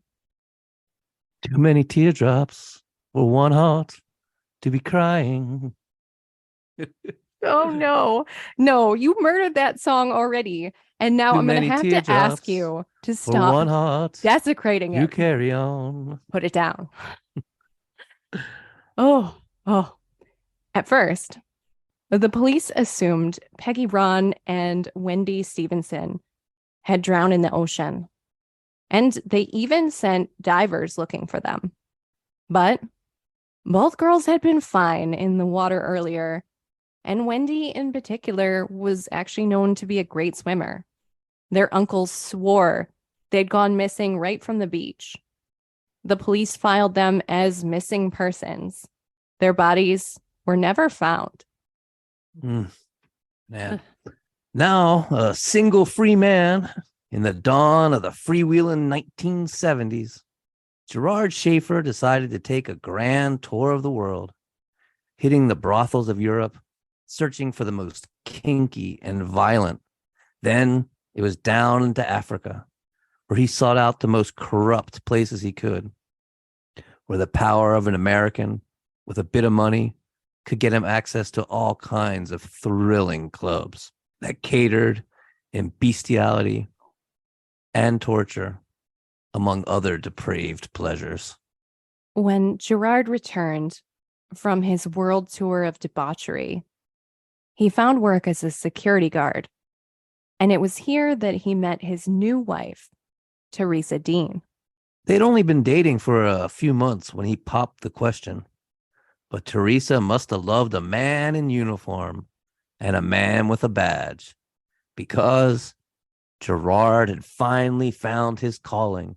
Too many teardrops for one heart to be crying. Oh, no. No, you murdered that song already. And now Too I'm going to many have to teardrops ask you to For one stop heart desecrating you it. carry on. Put it down. Oh. At first, the police assumed Peggy Ron and Wendy Stevenson had drowned in the ocean, and they even sent divers looking for them. But both girls had been fine in the water earlier, and Wendy in particular was actually known to be a great swimmer. Their uncles swore they'd gone missing right from the beach. The police filed them as missing persons. Their bodies were never found. Man. Now, a single free man in the dawn of the freewheeling 1970s, Gerard Schaefer decided to take a grand tour of the world, hitting the brothels of Europe, searching for the most kinky and violent. Then it was down into Africa, where he sought out the most corrupt places he could, where the power of an American with a bit of money could get him access to all kinds of thrilling clubs that catered in bestiality and torture, among other depraved pleasures. When Gerard returned from his world tour of debauchery, he found work as a security guard, and it was here that he met his new wife, Teresa Dean. They'd only been dating for a few months when he popped the question, but Teresa must have loved a man in uniform and a man with a badge, because Gerard had finally found his calling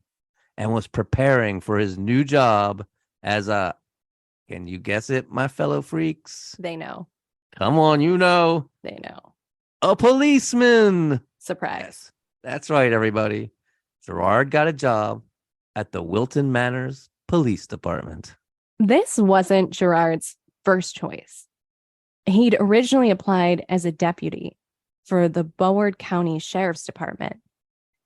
and was preparing for his new job as a, can you guess it, my fellow freaks? They know. Come on, you know. They know. A policeman. Surprise. Yes, that's right, everybody. Gerard got a job at the Wilton Manors Police Department. This wasn't Gerard's first choice. He'd originally applied as a deputy for the Broward County Sheriff's Department.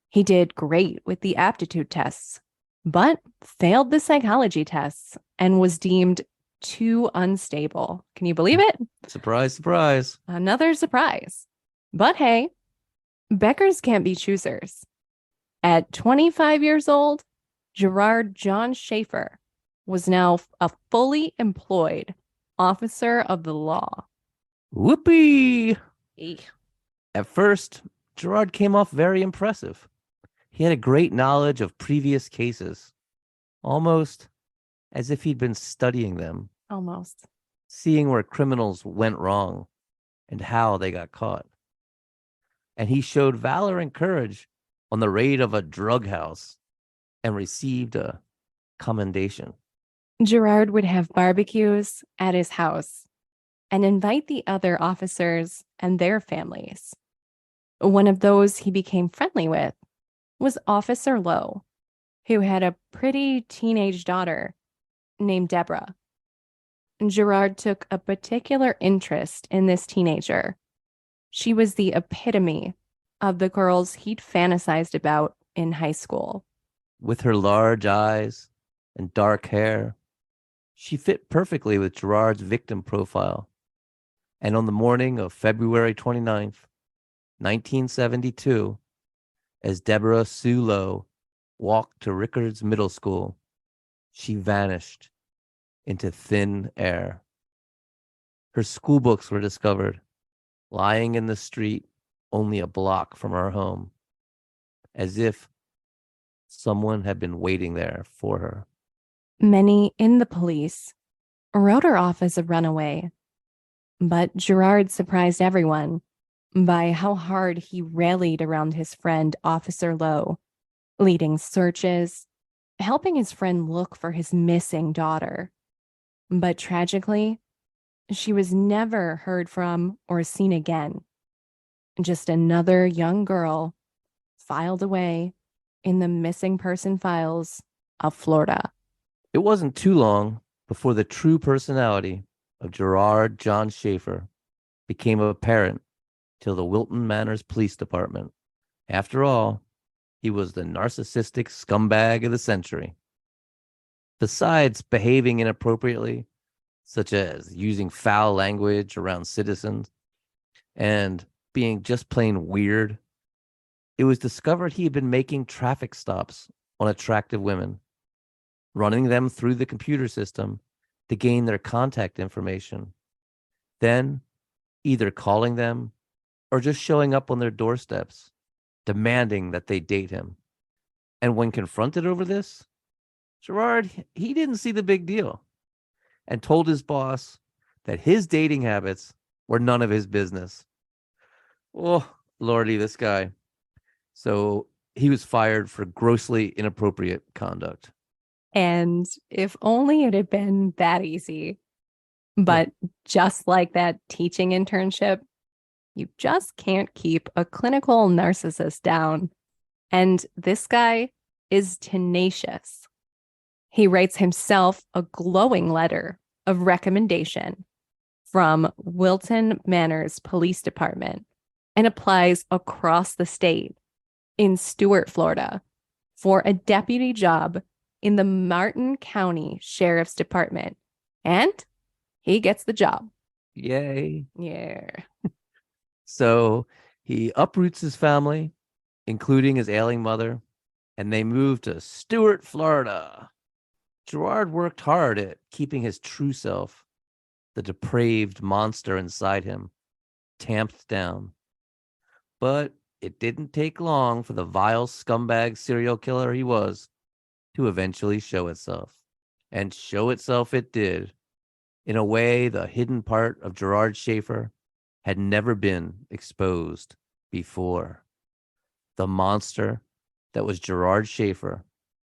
He did great with the aptitude tests, but failed the psychology tests and was deemed too unstable. Can you believe it? Surprise, surprise. Another surprise. But hey, beggars can't be choosers. At 25 years old, Gerard John Schaefer was now a fully employed officer of the law. Whoopee! Eek. At first, Gerard came off very impressive. He had a great knowledge of previous cases, almost as if he'd been studying them, Almost. seeing where criminals went wrong and how they got caught. And he showed valor and courage on the raid of a drug house and received a commendation. Gerard would have barbecues at his house and invite the other officers and their families. One of those he became friendly with was Officer Lowe, who had a pretty teenage daughter named Deborah. Gerard took a particular interest in this teenager. She was the epitome of the girls he'd fantasized about in high school. With her large eyes and dark hair, she fit perfectly with Gerard's victim profile. And on the morning of February 29th, 1972, As Deborah Sue Lowe walked to Rickards Middle School, she vanished into thin air. Her school books were discovered lying in the street only a block from her home, as if someone had been waiting there for her. Many in the police wrote her off as a runaway, but Gerard surprised everyone by how hard he rallied around his friend, Officer Lowe, leading searches, helping his friend look for his missing daughter. But tragically, she was never heard from or seen again. Just another young girl filed away in the missing person files of Florida. It wasn't too long before the true personality of Gerard John Schaefer became apparent to the Wilton Manors Police Department. After all, he was the narcissistic scumbag of the century. Besides behaving inappropriately, such as using foul language around citizens and being just plain weird, it was discovered he had been making traffic stops on attractive women, running them through the computer system to gain their contact information, then either calling them or just showing up on their doorsteps, demanding that they date him. And when confronted over this, Gerard, he didn't see the big deal and told his boss that his dating habits were none of his business. Oh, lordy, this guy. So he was fired for grossly inappropriate conduct. And if only it had been that easy. But just like that teaching internship, you just can't keep a clinical narcissist down. And this guy is tenacious. He writes himself a glowing letter of recommendation from Wilton Manors Police Department and applies across the state in Stuart, Florida, for a deputy job in the Martin County Sheriff's Department. And he gets the job. Yay. Yeah. So he uproots his family, including his ailing mother, and they move to Stuart, Florida. Gerard worked hard at keeping his true self, the depraved monster inside him, tamped down. But it didn't take long for the vile scumbag serial killer he was to eventually show itself. And show itself it did, in a way the hidden part of Gerard Schaefer had never been exposed before. The monster that was Gerard Schaefer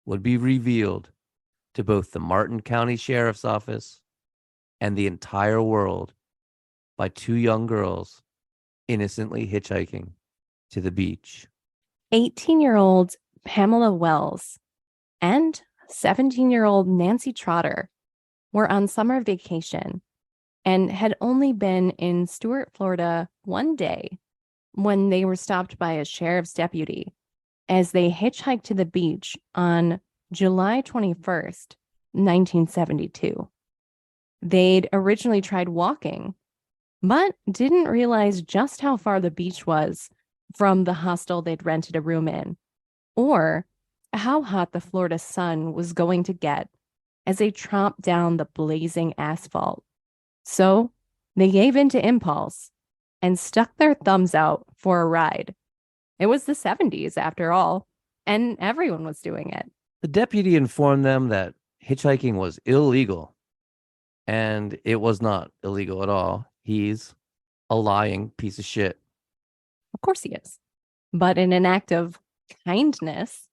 would be revealed to both the Martin County Sheriff's Office and the entire world by two young girls innocently hitchhiking to the beach. 18-year-old Pamela Wells and 17-year-old Nancy Trotter were on summer vacation and had only been in Stuart, Florida one day when they were stopped by a sheriff's deputy as they hitchhiked to the beach on July 21st, 1972. They'd originally tried walking, but didn't realize just how far the beach was from the hostel they'd rented a room in, or how hot the Florida sun was going to get as they tromped down the blazing asphalt. So they gave in to impulse and stuck their thumbs out for a ride. It was the 70s after all, and everyone was doing it. The deputy informed them that hitchhiking was illegal, and it was not illegal at all. He's a lying piece of shit. Of course he is. But in an act of kindness,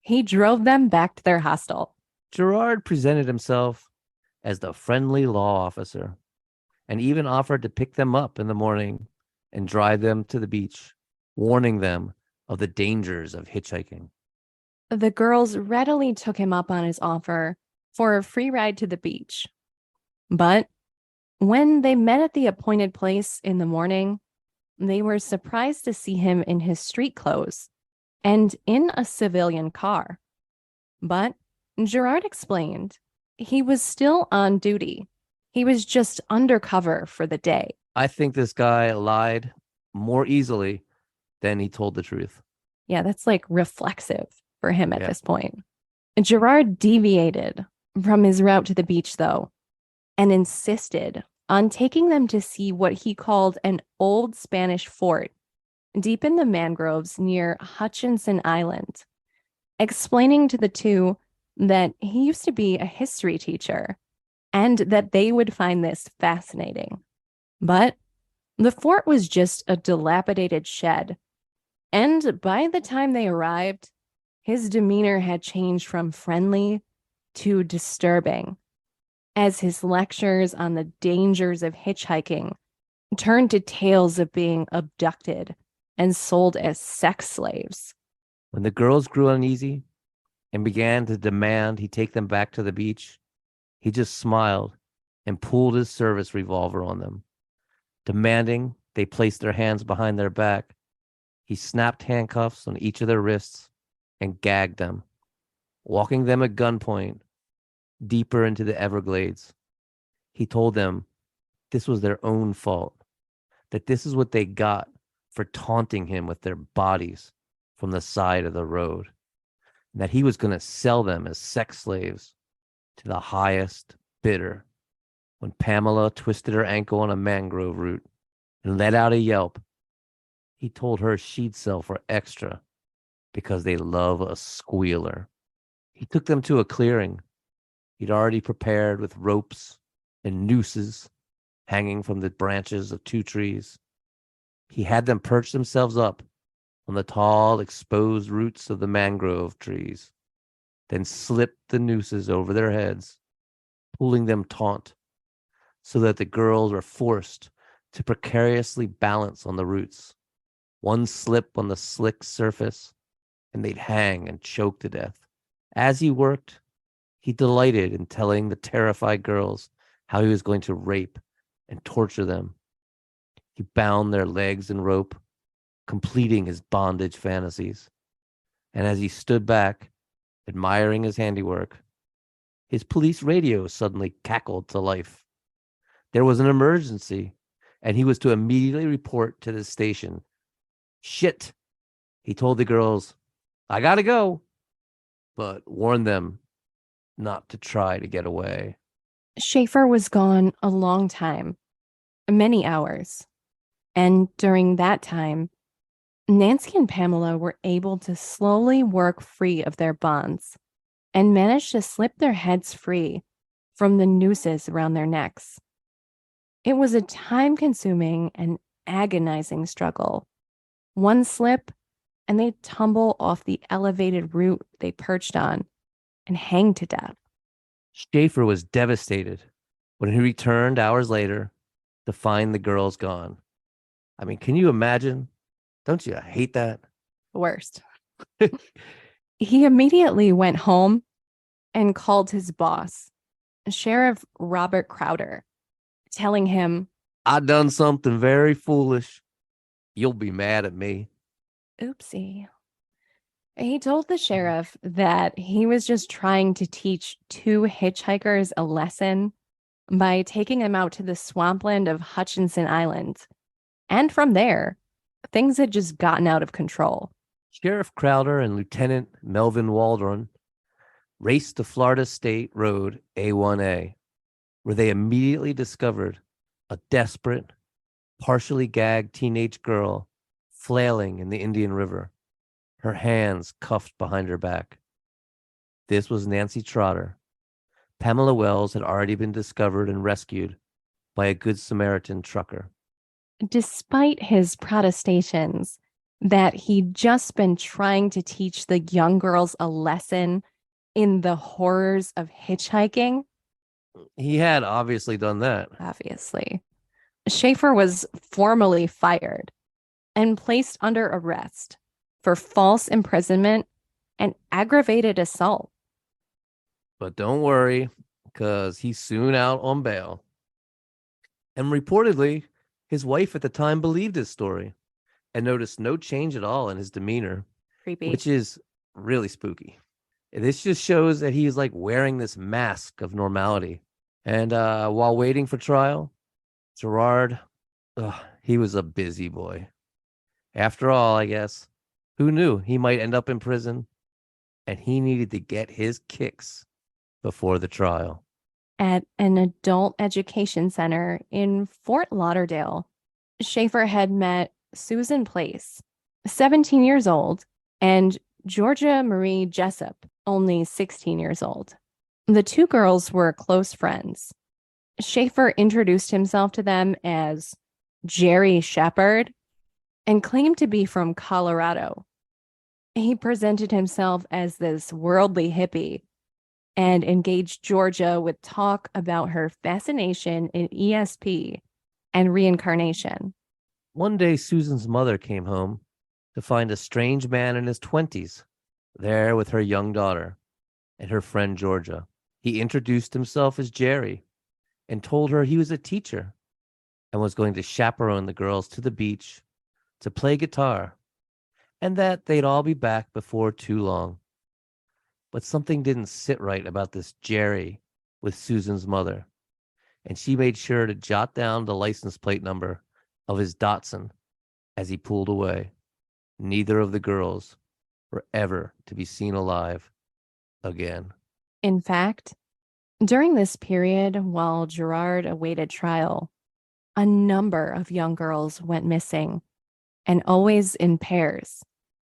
he drove them back to their hostel. Gerard presented himself as the friendly law officer and even offered to pick them up in the morning and drive them to the beach, warning them of the dangers of hitchhiking. The girls readily took him up on his offer for a free ride to the beach. But when they met at the appointed place in the morning, they were surprised to see him in his street clothes and in a civilian car. But Gerard explained he was still on duty. He was just undercover for the day. I think this guy lied more easily than he told the truth. Yeah, that's like reflexive for him at Yeah. this point. Gerard deviated from his route to the beach, though, and insisted on taking them to see what he called an old Spanish fort deep in the mangroves near Hutchinson Island, explaining to the two that he used to be a history teacher and that they would find this fascinating. But the fort was just a dilapidated shed, and by the time they arrived, his demeanor had changed from friendly to disturbing, as his lectures on the dangers of hitchhiking turned to tales of being abducted and sold as sex slaves. When the girls grew uneasy and began to demand he take them back to the beach, he just smiled and pulled his service revolver on them. Demanding they place their hands behind their back, he snapped handcuffs on each of their wrists and gagged them, walking them at gunpoint deeper into the Everglades. He told them this was their own fault, that this is what they got for taunting him with their bodies from the side of the road, and that he was going to sell them as sex slaves to the highest bidder. When Pamela twisted her ankle on a mangrove root and let out a yelp, he told her she'd sell for extra because they love a squealer. He took them to a clearing he'd already prepared with ropes and nooses hanging from the branches of 2 trees. He had them perch themselves up on the tall, exposed roots of the mangrove trees, then slipped the nooses over their heads, pulling them taut, so that the girls were forced to precariously balance on the roots. One slip on the slick surface, and they'd hang and choke to death. As he worked, he delighted in telling the terrified girls how he was going to rape and torture them. He bound their legs in rope, completing his bondage fantasies. And as he stood back, admiring his handiwork, his police radio suddenly cackled to life. There was an emergency, and he was to immediately report to the station. Shit, he told the girls, I gotta go, but warned them not to try to get away. Schaefer was gone a long time, many hours. And during that time, Nancy and Pamela were able to slowly work free of their bonds and managed to slip their heads free from the nooses around their necks. It was a time-consuming and agonizing struggle. One slip, and they'd tumble off the elevated root they perched on and hang to death. Schaefer was devastated when he returned hours later to find the girls gone. I mean, can you imagine? Don't you hate that? Worst. He immediately went home and called his boss, Sheriff Robert Crowder, telling him, I done something very foolish. You'll be mad at me. oopsie. He told the sheriff that he was just trying to teach 2 hitchhikers a lesson by taking them out to the swampland of Hutchinson Island. And from there, things had just gotten out of control. Sheriff Crowder and Lieutenant Melvin Waldron raced to Florida State Road A1A, where they immediately discovered a desperate, partially gagged teenage girl flailing in the Indian River, her hands cuffed behind her back. This was Nancy Trotter. Pamela Wells had already been discovered and rescued by a Good Samaritan trucker. Despite his protestations that he'd just been trying to teach the young girls a lesson in the horrors of hitchhiking, He had obviously done that. obviously, Schaefer was formally fired and placed under arrest for false imprisonment and aggravated assault. But don't worry, because he's soon out on bail. And reportedly, his wife at the time believed his story and noticed no change at all in his demeanor, Creepy. which is really spooky. This just shows that he's like wearing this mask of normality. And while waiting for trial, Gerard, he was a busy boy. After all, I guess, Who knew he might end up in prison? And he needed to get his kicks before the trial. At an adult education center in Fort Lauderdale, Schaefer had met Susan Place, 17 years old, and Georgia Marie Jessup, only 16 years old. The two girls were close friends. Schaefer introduced himself to them as Jerry Shepherd and claimed to be from Colorado. He presented himself as this worldly hippie and engaged Georgia with talk about her fascination in ESP and reincarnation. One day, Susan's mother came home to find a strange man in his 20s there with her young daughter and her friend Georgia. He introduced himself as Jerry and told her he was a teacher and was going to chaperone the girls to the beach to play guitar, and that they'd all be back before too long. But something didn't sit right about this Jerry with Susan's mother, and she made sure to jot down the license plate number of his Datsun as he pulled away. Neither of the girls were ever to be seen alive again. In fact, during this period, while Gerard awaited trial, a number of young girls went missing, and always in pairs.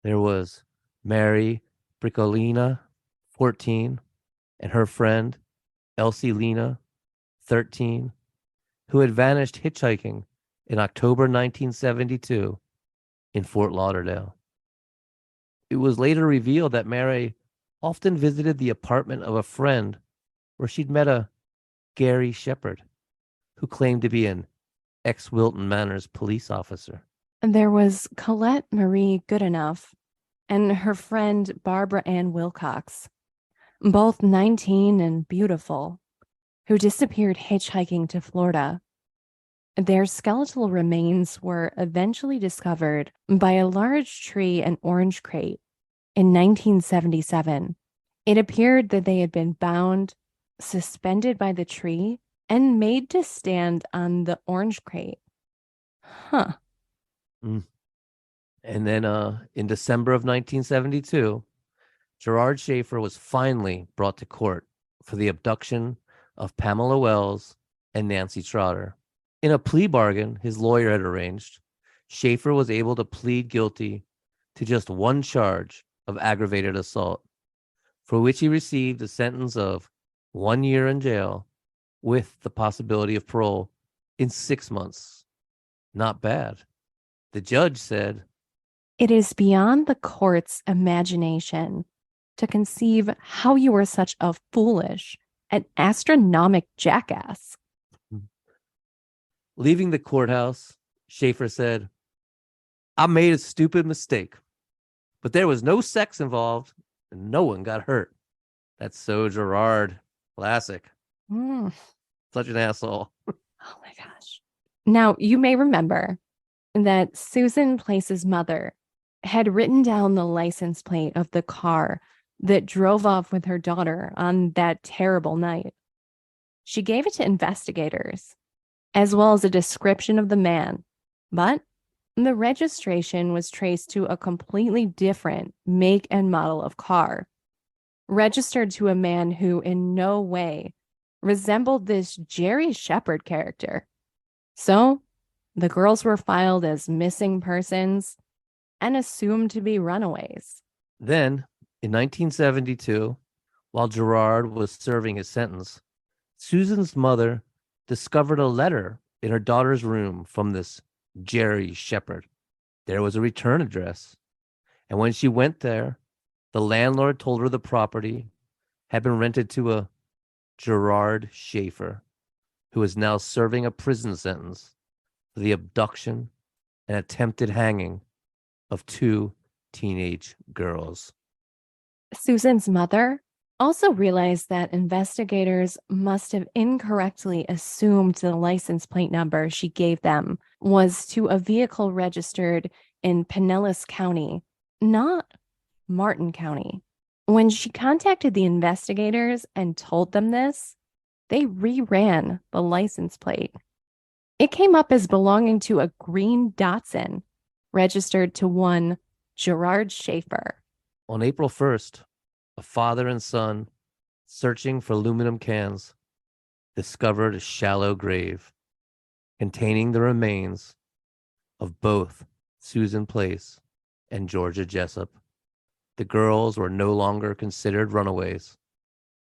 There was Mary Bricolina, 14, and her friend Elsie Lena, 13, who had vanished hitchhiking in October 1972 in Fort Lauderdale. It was later revealed that Mary often visited the apartment of a friend where she'd met a Gary Shepherd, who claimed to be an ex-Wilton Manors police officer. There was Colette Marie Goodenough and her friend Barbara Ann Wilcox, both 19 and beautiful, who disappeared hitchhiking to Florida. Their skeletal remains were eventually discovered by a large tree and orange crate in 1977. It appeared that they had been bound, suspended by the tree, and made to stand on the orange crate. Huh. And then in December of 1972, Gerard Schaefer was finally brought to court for the abduction of Pamela Wells and Nancy Trotter. In a plea bargain his lawyer had arranged, Schaefer was able to plead guilty to just one charge of aggravated assault, for which he received a sentence of 1 year in jail with the possibility of parole in 6 months. Not bad. The judge said, "It is beyond the court's imagination to conceive how you were such a foolish and astronomic jackass." Leaving the courthouse, Schaefer said, "I made a stupid mistake, but there was no sex involved and no one got hurt." That's so Gerard. Classic. Such an asshole. Oh my gosh. Now, you may remember that Susan Place's mother had written down the license plate of the car that drove off with her daughter on that terrible night. She gave it to investigators, as well as a description of the man, but the registration was traced to a completely different make and model of car, registered to a man who in no way resembled this Jerry Shepherd character. So the girls were filed as missing persons and assumed to be runaways. Then, in 1972, while Gerard was serving his sentence, Susan's mother discovered a letter in her daughter's room from this Jerry Shepherd. There was a return address, and when she went there, the landlord told her the property had been rented to a Gerard Schaefer, who is now serving a prison sentence for the abduction and attempted hanging of 2 teenage girls. Susan's mother also realized that investigators must have incorrectly assumed the license plate number she gave them was to a vehicle registered in Pinellas County, not Martin County. When she contacted the investigators and told them this, they reran the license plate. It came up as belonging to a green Datsun, registered to one Gerard Schaefer. On April 1st, a father and son searching for aluminum cans discovered a shallow grave containing the remains of both Susan Place and Georgia Jessup. The girls were no longer considered runaways.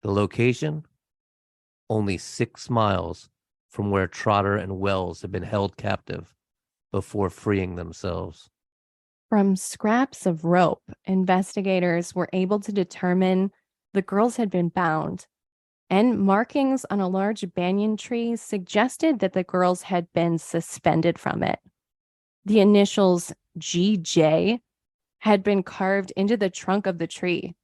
The location? Only 6 miles from where Trotter and Wells had been held captive before freeing themselves. From scraps of rope, investigators were able to determine the girls had been bound, and markings on a large banyan tree suggested that the girls had been suspended from it. The initials GJ had been carved into the trunk of the tree.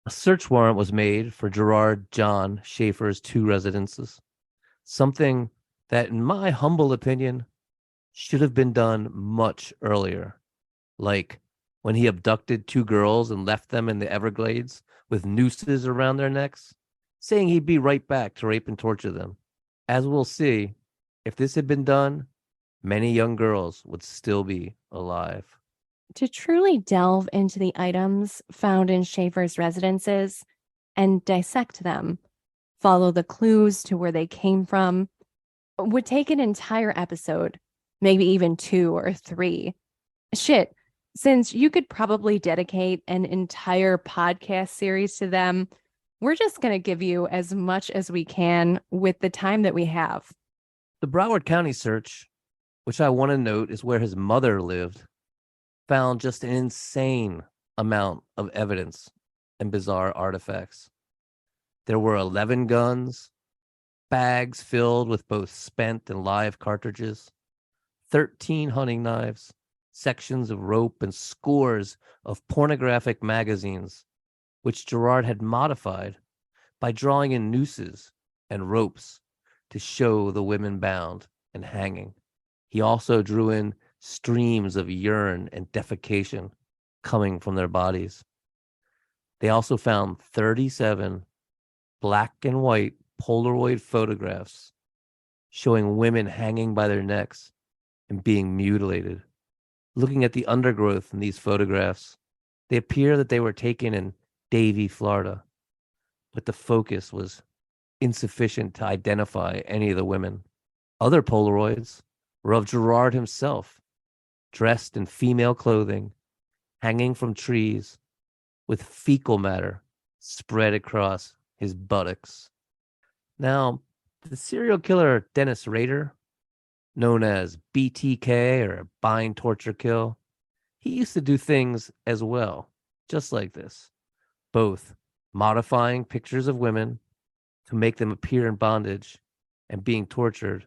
A search warrant was made for Gerard John Schaefer's 2 residences, something that, in my humble opinion, should have been done much earlier, like when he abducted 2 girls and left them in the Everglades with nooses around their necks, saying he'd be right back to rape and torture them. As we'll see, if this had been done, many young girls would still be alive. To truly delve into the items found in Schaefer's residences and dissect them, follow the clues to where they came from, would take an entire episode, maybe even 2 or 3. Shit, since you could probably dedicate an entire podcast series to them, we're just going to give you as much as we can with the time that we have. The Broward County search, which I want to note is where his mother lived, found just an insane amount of evidence and bizarre artifacts. There were 11 guns, bags filled with both spent and live cartridges, 13 hunting knives, sections of rope, and scores of pornographic magazines, which Gerard had modified by drawing in nooses and ropes to show the women bound and hanging. He also drew in streams of urine and defecation coming from their bodies. They also found 37 black and white Polaroid photographs showing women hanging by their necks and being mutilated. Looking at the undergrowth in these photographs, they appear that they were taken in Davie, Florida, but the focus was insufficient to identify any of the women. Other Polaroids were of Gerard himself, dressed in female clothing, hanging from trees, with fecal matter spread across his buttocks. Now, the serial killer Dennis Rader, known as BTK or Bind, Torture, Kill, he used to do things as well, just like this, both modifying pictures of women to make them appear in bondage and being tortured,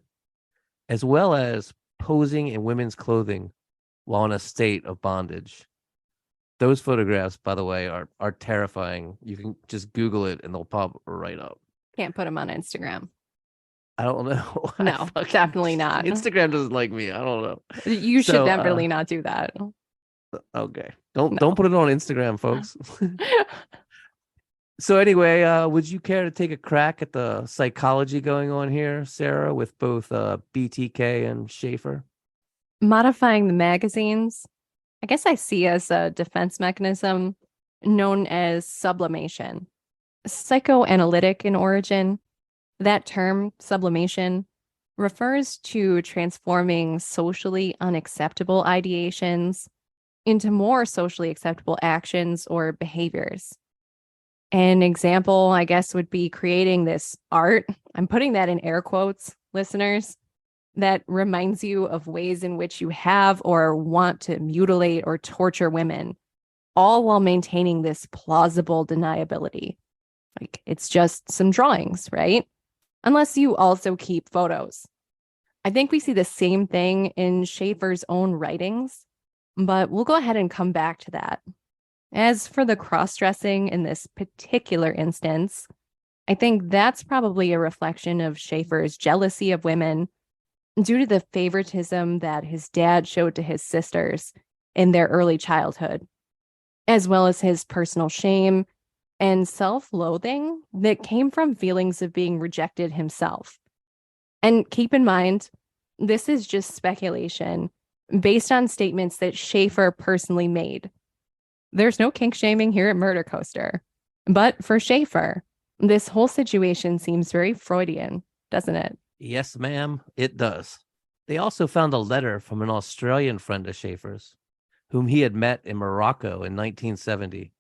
as well as posing in women's clothing while in a state of bondage. Those photographs, by the way, are terrifying. You can just Google it and they'll pop right up. Can't put them on Instagram. I don't know. No, definitely not. Instagram doesn't like me. I don't know. You should definitely not do that. Okay. Don't put it on Instagram, folks. So anyway, would you care to take a crack at the psychology going on here, Sarah, with both BTK and Schaefer? Modifying the magazines, I guess I see as a defense mechanism known as sublimation. Psychoanalytic in origin, that term, sublimation, refers to transforming socially unacceptable ideations into more socially acceptable actions or behaviors. An example, I guess, would be creating this art. I'm putting that in air quotes, listeners, that reminds you of ways in which you have or want to mutilate or torture women, all while maintaining this plausible deniability. Like, it's just some drawings, right? Unless you also keep photos. I think we see the same thing in Schaefer's own writings, but we'll go ahead and come back to that. As for the cross-dressing in this particular instance, I think that's probably a reflection of Schaefer's jealousy of women due to the favoritism that his dad showed to his sisters in their early childhood, as well as his personal shame and self-loathing that came from feelings of being rejected himself. And keep in mind, this is just speculation based on statements that Schaefer personally made. There's no kink shaming here at Murder Coaster. But for Schaefer, this whole situation seems very Freudian, doesn't it? Yes, ma'am, it does. They also found a letter from an Australian friend of Schaefer's, whom he had met in Morocco in 1970.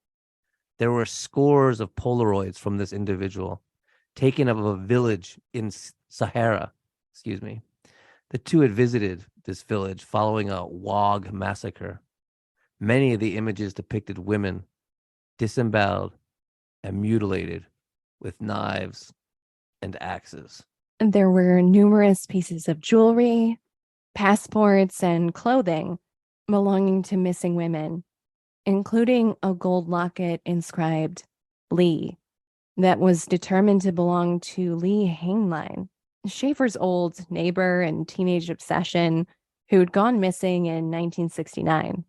There were scores of Polaroids from this individual, taken of a village in Sahara. The two had visited this village following a Wog massacre. Many of the images depicted women disemboweled and mutilated with knives and axes. There were numerous pieces of jewelry, passports, and clothing belonging to missing women, including a gold locket inscribed Lee that was determined to belong to Lee Hainline, Schaefer's old neighbor and teenage obsession who'd gone missing in 1969,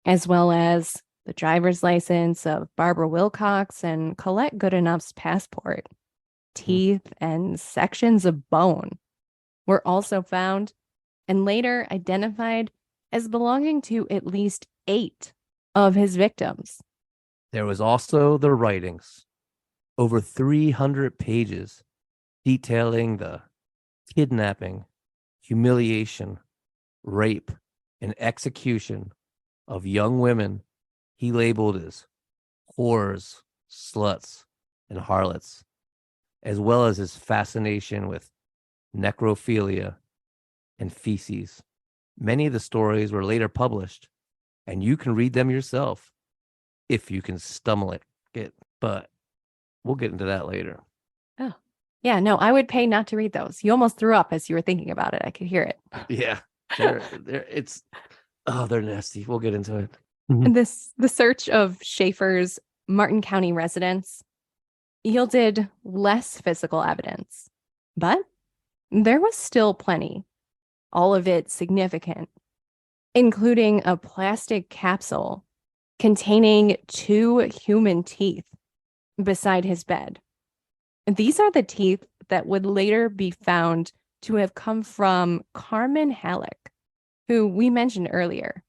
as well as the driver's license of Barbara Wilcox and Colette Goodenough's passport. Teeth and sections of bone were also found and later identified as belonging to at least 8 of his victims. There was also the writings, over 300 pages, detailing the kidnapping, humiliation, rape, and execution of young women he labeled as whores, sluts, and harlots, as well as his fascination with necrophilia and feces. Many of the stories were later published, and you can read them yourself if you can stomach it, but we'll get into that later. Oh, yeah, no, I would pay not to read those. You almost threw up as you were thinking about it. I could hear it. Yeah, they're nasty. We'll get into it. The search of Schaefer's Martin County residence yielded less physical evidence, but there was still plenty, all of it significant, including a plastic capsule containing 2 human teeth beside his bed. These are the teeth that would later be found to have come from Carmen Halleck, who we mentioned earlier.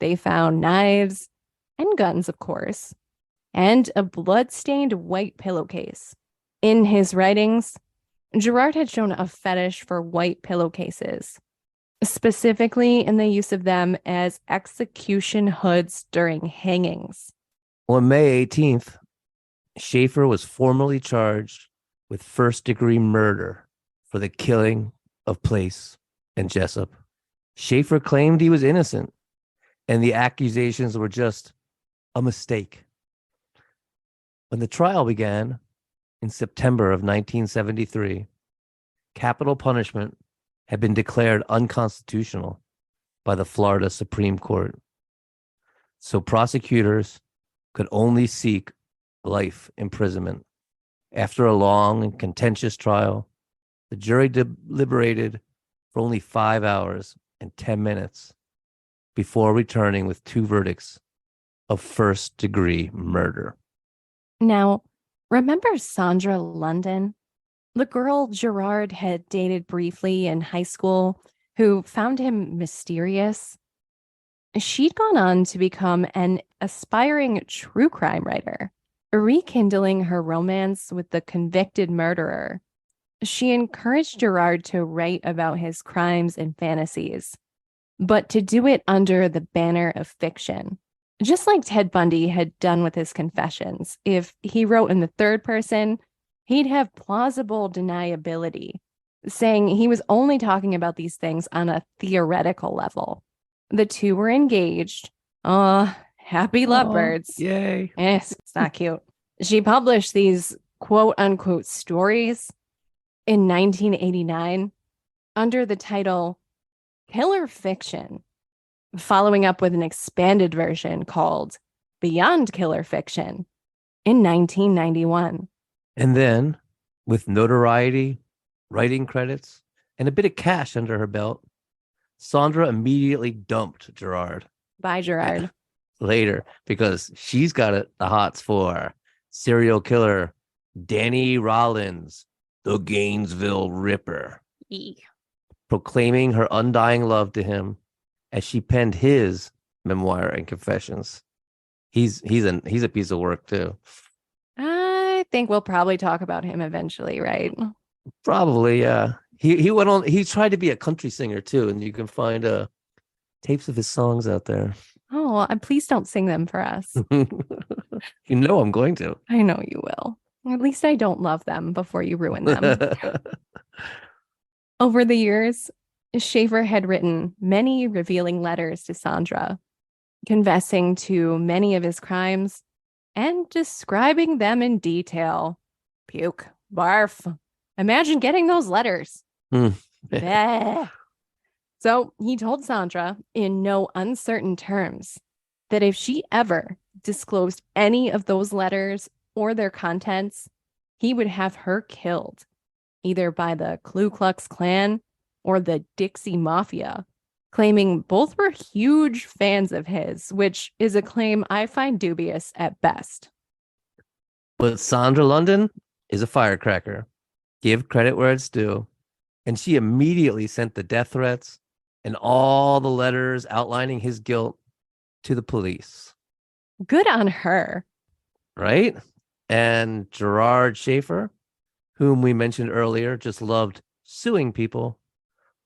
They found knives and guns, of course, and a blood-stained white pillowcase. In his writings, Gerard had shown a fetish for white pillowcases, specifically in the use of them as execution hoods during hangings. On May 18th, Schaefer was formally charged with first-degree murder for the killing of Place and Jessup. Schaefer claimed he was innocent, and the accusations were just a mistake. When the trial began in September of 1973, capital punishment had been declared unconstitutional by the Florida Supreme Court. So prosecutors could only seek life imprisonment. After a long and contentious trial, the jury deliberated for only 5 hours and 10 minutes before returning with 2 verdicts of first-degree murder. Now, remember Sondra London, the girl Gerard had dated briefly in high school who found him mysterious? She'd gone on to become an aspiring true crime writer, rekindling her romance with the convicted murderer. She encouraged Gerard to write about his crimes and fantasies, but to do it under the banner of fiction. Just like Ted Bundy had done with his confessions, if he wrote in the third person, he'd have plausible deniability, saying he was only talking about these things on a theoretical level. The two were engaged. Happy lovebirds. Yay. It's not cute. She published these quote unquote stories in 1989 under the title Killer Fiction, following up with an expanded version called Beyond Killer Fiction in 1991. And then, with notoriety, writing credits, and a bit of cash under her belt, Sondra immediately dumped Gerard. Bye, Gerard. Later, because she's got the hots for serial killer Danny Rollins, the Gainesville Ripper, proclaiming her undying love to him as she penned his memoir and confessions. He's a piece of work too. I think we'll probably talk about him eventually, right? Probably, yeah. He went on. He tried to be a country singer too, and you can find tapes of his songs out there. Oh, please don't sing them for us. You know I'm going to. I know you will. At least I don't love them before you ruin them. Over the years, Schaefer had written many revealing letters to Sondra, confessing to many of his crimes and describing them in detail. Puke, barf. Imagine getting those letters. Bleh. So he told Sondra in no uncertain terms that if she ever disclosed any of those letters or their contents, he would have her killed, either by the Ku Klux Klan or the Dixie Mafia, claiming both were huge fans of his, which is a claim I find dubious at best. But Sondra London is a firecracker. Give credit where it's due. And she immediately sent the death threats and all the letters outlining his guilt to the police. Good on her. Right? And Gerard Schaefer, whom we mentioned earlier, just loved suing people,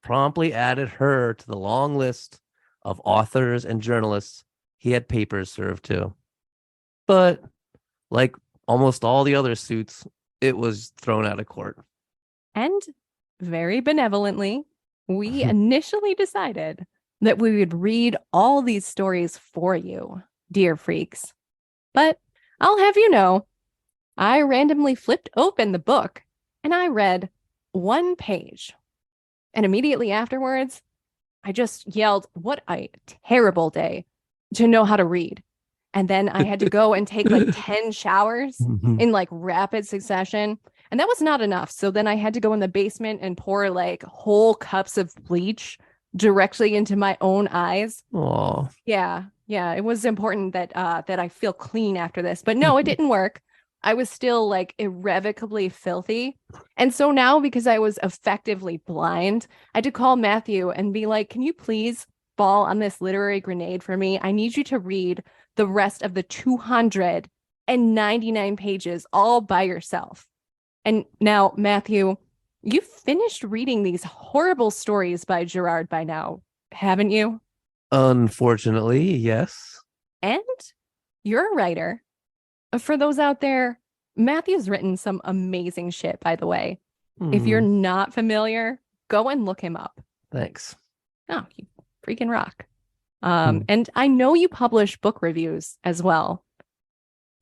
promptly added her to the long list of authors and journalists he had papers served to. But like almost all the other suits, it was thrown out of court. And very benevolently, we initially decided that we would read all these stories for you, dear freaks. But I'll have you know, I randomly flipped open the book and I read one page. And immediately afterwards, I just yelled, "What a terrible day to know how to read." And then I had to go and take like 10 showers in like rapid succession. And that was not enough. So then I had to go in the basement and pour like whole cups of bleach directly into my own eyes. Oh, Yeah. It was important that that I feel clean after this. But no, it didn't work. I was still like irrevocably filthy. And so now, because I was effectively blind, I had to call Matthew and be like, "Can you please fall on this literary grenade for me? I need you to read the rest of the 299 pages all by yourself." And now, Matthew, you've finished reading these horrible stories by Gerard by now, haven't you? unfortunately, yes. And you're a writer. For those out there, Matthew's written some amazing shit, by the way. If you're not familiar, go and look him up. Thanks. Oh, you freaking rock. And I know you publish book reviews as well.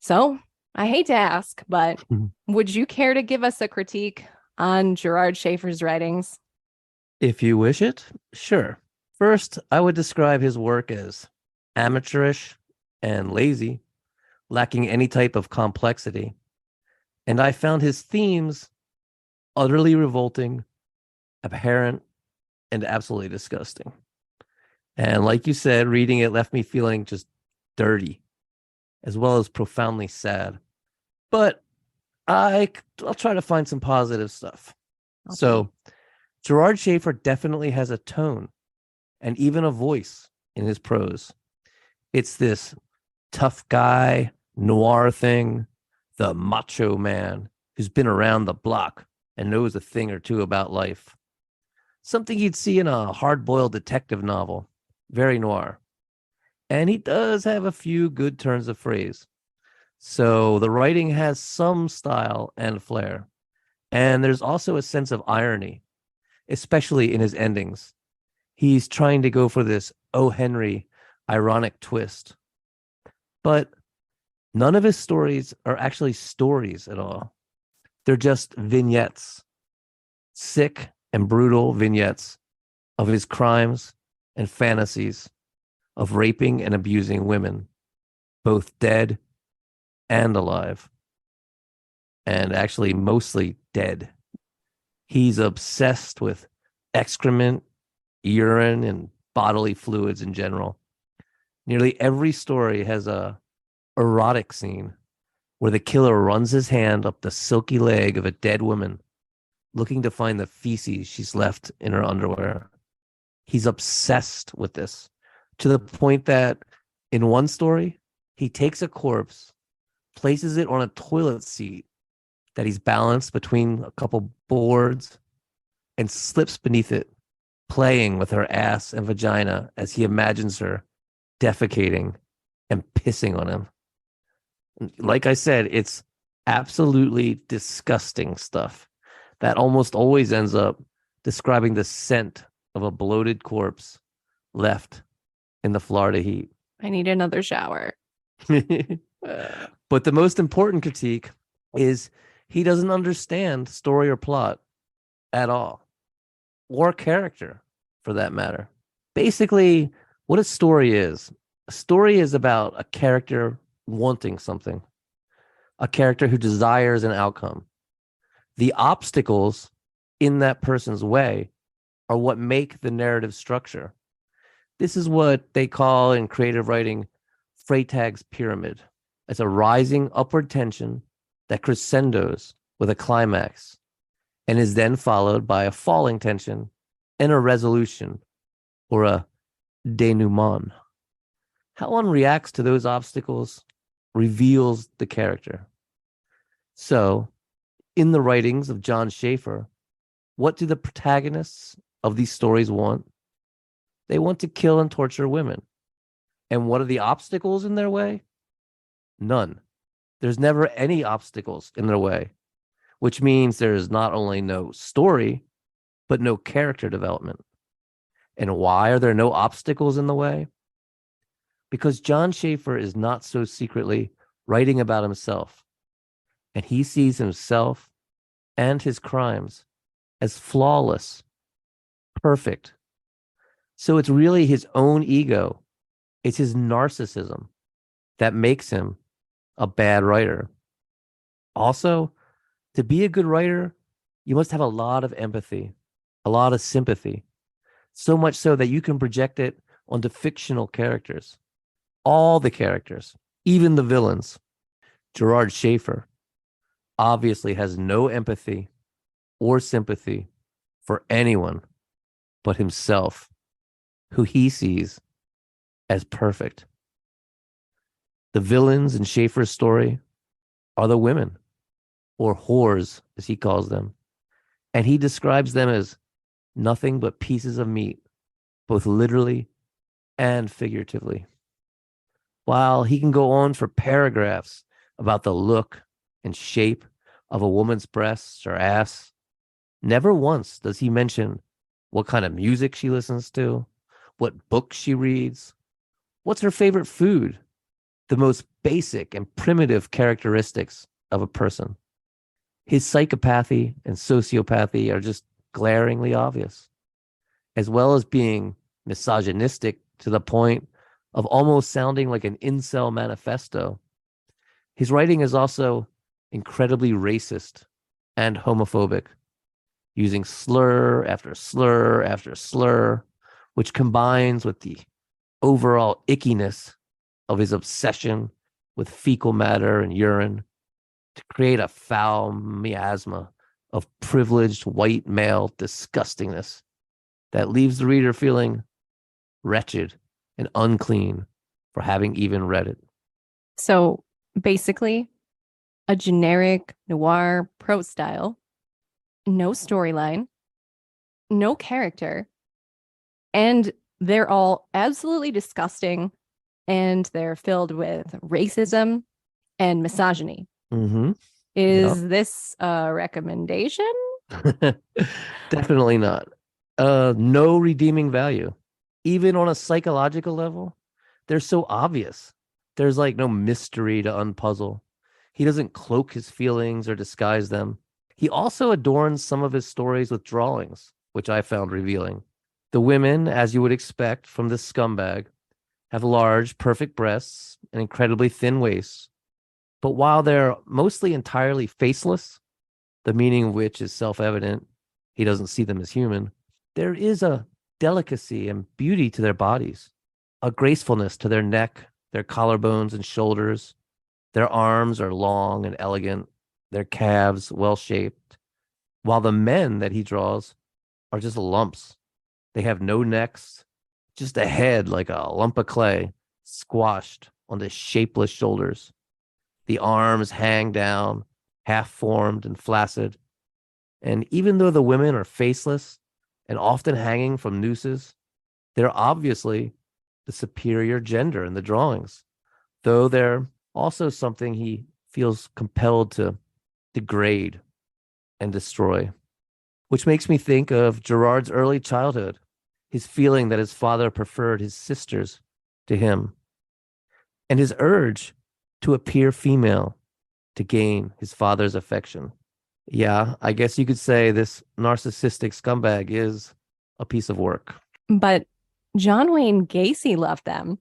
So I hate to ask, but would you care to give us a critique on Gerard Schaefer's writings? If you wish it, sure. First, I would describe his work as amateurish and lazy, lacking any type of complexity. And I found his themes utterly revolting, abhorrent, and absolutely disgusting. And like you said, reading it left me feeling just dirty, as well as profoundly sad. But I'll try to find some positive stuff. Okay. So Gerard Schaefer definitely has a tone and even a voice in his prose. It's this tough guy, noir thing, the macho man who's been around the block and knows a thing or two about life. Something you'd see in a hard-boiled detective novel. Very noir. And he does have a few good turns of phrase. So the writing has some style and flair. And there's also a sense of irony, especially in his endings. He's trying to go for this O. Henry ironic twist. But none of his stories are actually stories at all. They're just vignettes, sick and brutal vignettes of his crimes and fantasies of raping and abusing women, both dead and alive, and actually mostly dead. He's obsessed with excrement, urine, and bodily fluids in general. Nearly every story has a erotic scene where the killer runs his hand up the silky leg of a dead woman, looking to find the feces she's left in her underwear. He's obsessed with this, to the point that in one story, He takes a corpse, places it on a toilet seat that he's balanced between a couple boards, and slips beneath it, playing with her ass and vagina as he imagines her defecating and pissing on him. Like I said, it's absolutely disgusting stuff that almost always ends up describing the scent of a bloated corpse left in the Florida heat. I need another shower. But the most important critique is he doesn't understand story or plot at all, or character for that matter. Basically, what a story is about a character wanting something, a character who desires an outcome. The obstacles in that person's way are what make the narrative structure. This is what they call in creative writing Freytag's pyramid. It's a rising upward tension that crescendos with a climax and is then followed by a falling tension and a resolution, or a denouement. How one reacts to those obstacles reveals the character. So, in the writings of John Schaefer, what do the protagonists of these stories want? They want to kill and torture women. And what are the obstacles in their way? None. There's never any obstacles in their way, which means there's not only no story, but no character development. And why are there no obstacles in the way? Because John Schaefer is not so secretly writing about himself, and he sees himself and his crimes as flawless, perfect. So it's really his own ego, it's his narcissism that makes him a bad writer. Also, to be a good writer, you must have a lot of empathy, a lot of sympathy, so much so that you can project it onto fictional characters. All the characters, even the villains. Gerard Schaefer obviously has no empathy or sympathy for anyone but himself, who he sees as perfect. The villains in Schaefer's story are the women, or whores, as he calls them, and he describes them as nothing but pieces of meat, both literally and figuratively. While he can go on for paragraphs about the look and shape of a woman's breasts or ass, never once does he mention what kind of music she listens to, what books she reads, what's her favorite food, the most basic and primitive characteristics of a person. His psychopathy and sociopathy are just glaringly obvious, as well as being misogynistic to the point of almost sounding like an incel manifesto. His writing is also incredibly racist and homophobic, using slur after slur after slur, which combines with the overall ickiness of his obsession with fecal matter and urine to create a foul miasma of privileged white male disgustingness that leaves the reader feeling wretched and unclean for having even read it. So basically, a generic noir prose style, no storyline, no character, and they're all absolutely disgusting, and they're filled with racism and misogyny. Mm-hmm. Is this a recommendation? Definitely not. No redeeming value. Even on a psychological level, they're so obvious. There's like no mystery to unpuzzle. He doesn't cloak his feelings or disguise them. He also adorns some of his stories with drawings, which I found revealing. The women, as you would expect from this scumbag, have large, perfect breasts and incredibly thin waists. But while they're mostly entirely faceless, the meaning of which is self-evident, he doesn't see them as human, there is a delicacy and beauty to their bodies, a gracefulness to their neck, their collarbones and shoulders. Their arms are long and elegant, their calves well-shaped, while the men that he draws are just lumps. They have no necks, just a head like a lump of clay, squashed on the shapeless shoulders. The arms hang down, half-formed and flaccid. And even though the women are faceless and often hanging from nooses, they're obviously the superior gender in the drawings, though they're also something he feels compelled to degrade and destroy. Which makes me think of Gerard's early childhood, his feeling that his father preferred his sisters to him, and his urge to appear female to gain his father's affection. Yeah, I guess you could say this narcissistic scumbag is a piece of work. But John Wayne Gacy loved them.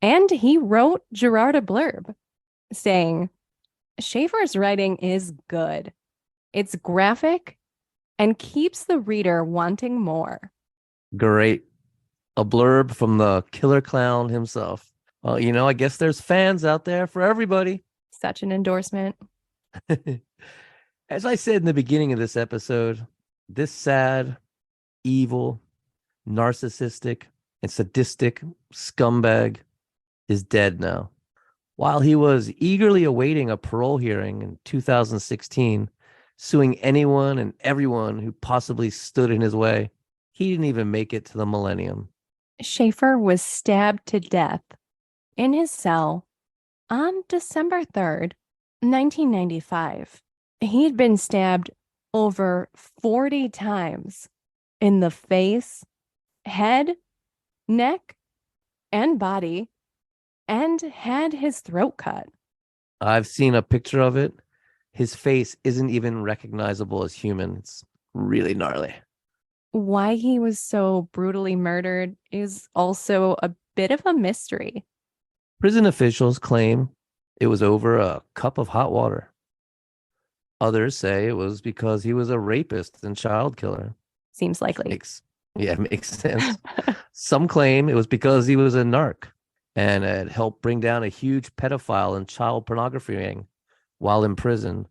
And he wrote Gerard a blurb saying, Schaefer's writing is good. It's graphic and keeps the reader wanting more. Great. A blurb from the killer clown himself. I guess there's fans out there for everybody. Such an endorsement. As I said in the beginning of this episode, this sad, evil, narcissistic, and sadistic scumbag is dead now. While he was eagerly awaiting a parole hearing in 2016, suing anyone and everyone who possibly stood in his way, he didn't even make it to the millennium. Schaefer was stabbed to death in his cell on December 3rd, 1995. He'd been stabbed over 40 times in the face, head, neck, and body, and had his throat cut. I've seen a picture of it. His face isn't even recognizable as human. It's really gnarly. Why he was so brutally murdered is also a bit of a mystery. Prison officials claim it was over a cup of hot water. Others say it was because he was a rapist and child killer. Seems likely. Makes sense. Some claim it was because he was a narc and had helped bring down a huge pedophile and child pornography ring while in prison.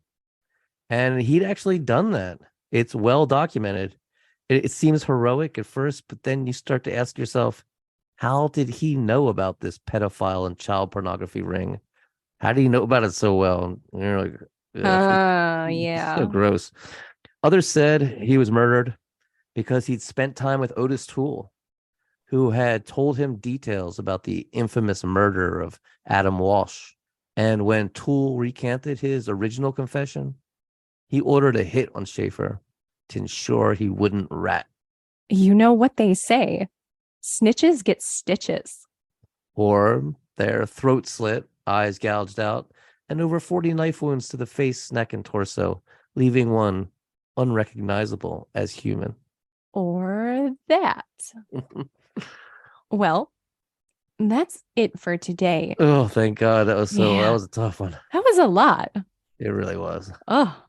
And he'd actually done that. It's well documented. It seems heroic at first, but then you start to ask yourself, how did he know about this pedophile and child pornography ring? How did he know about it so well? You're like, yeah. So gross. Others said he was murdered because he'd spent time with Otis Toole, who had told him details about the infamous murder of Adam Walsh. And when Toole recanted his original confession, he ordered a hit on Schaefer to ensure he wouldn't rat. You know what they say, snitches get stitches. Or their throat slit, eyes gouged out, and over 40 knife wounds to the face, neck, and torso, leaving one unrecognizable as human. Or that. Well, that's it for today. Oh, thank God. That was a tough one. That was a lot. It really was. Oh,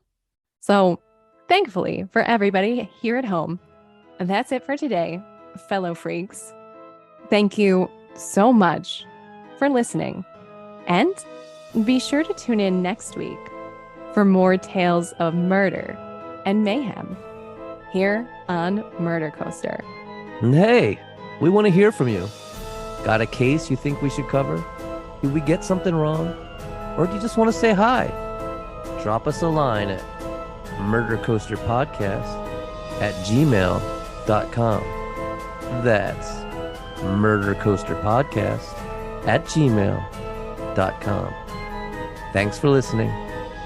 so thankfully for everybody here at home, that's it for today, fellow freaks. Thank you so much for listening. And be sure to tune in next week for more tales of murder and mayhem here on Murder Coaster. And hey, we want to hear from you. Got a case you think we should cover? Did we get something wrong? Or do you just want to say hi? Drop us a line at murdercoasterpodcast@gmail.com. That's murdercoasterpodcast@gmail.com. Thanks for listening.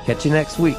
Catch you next week.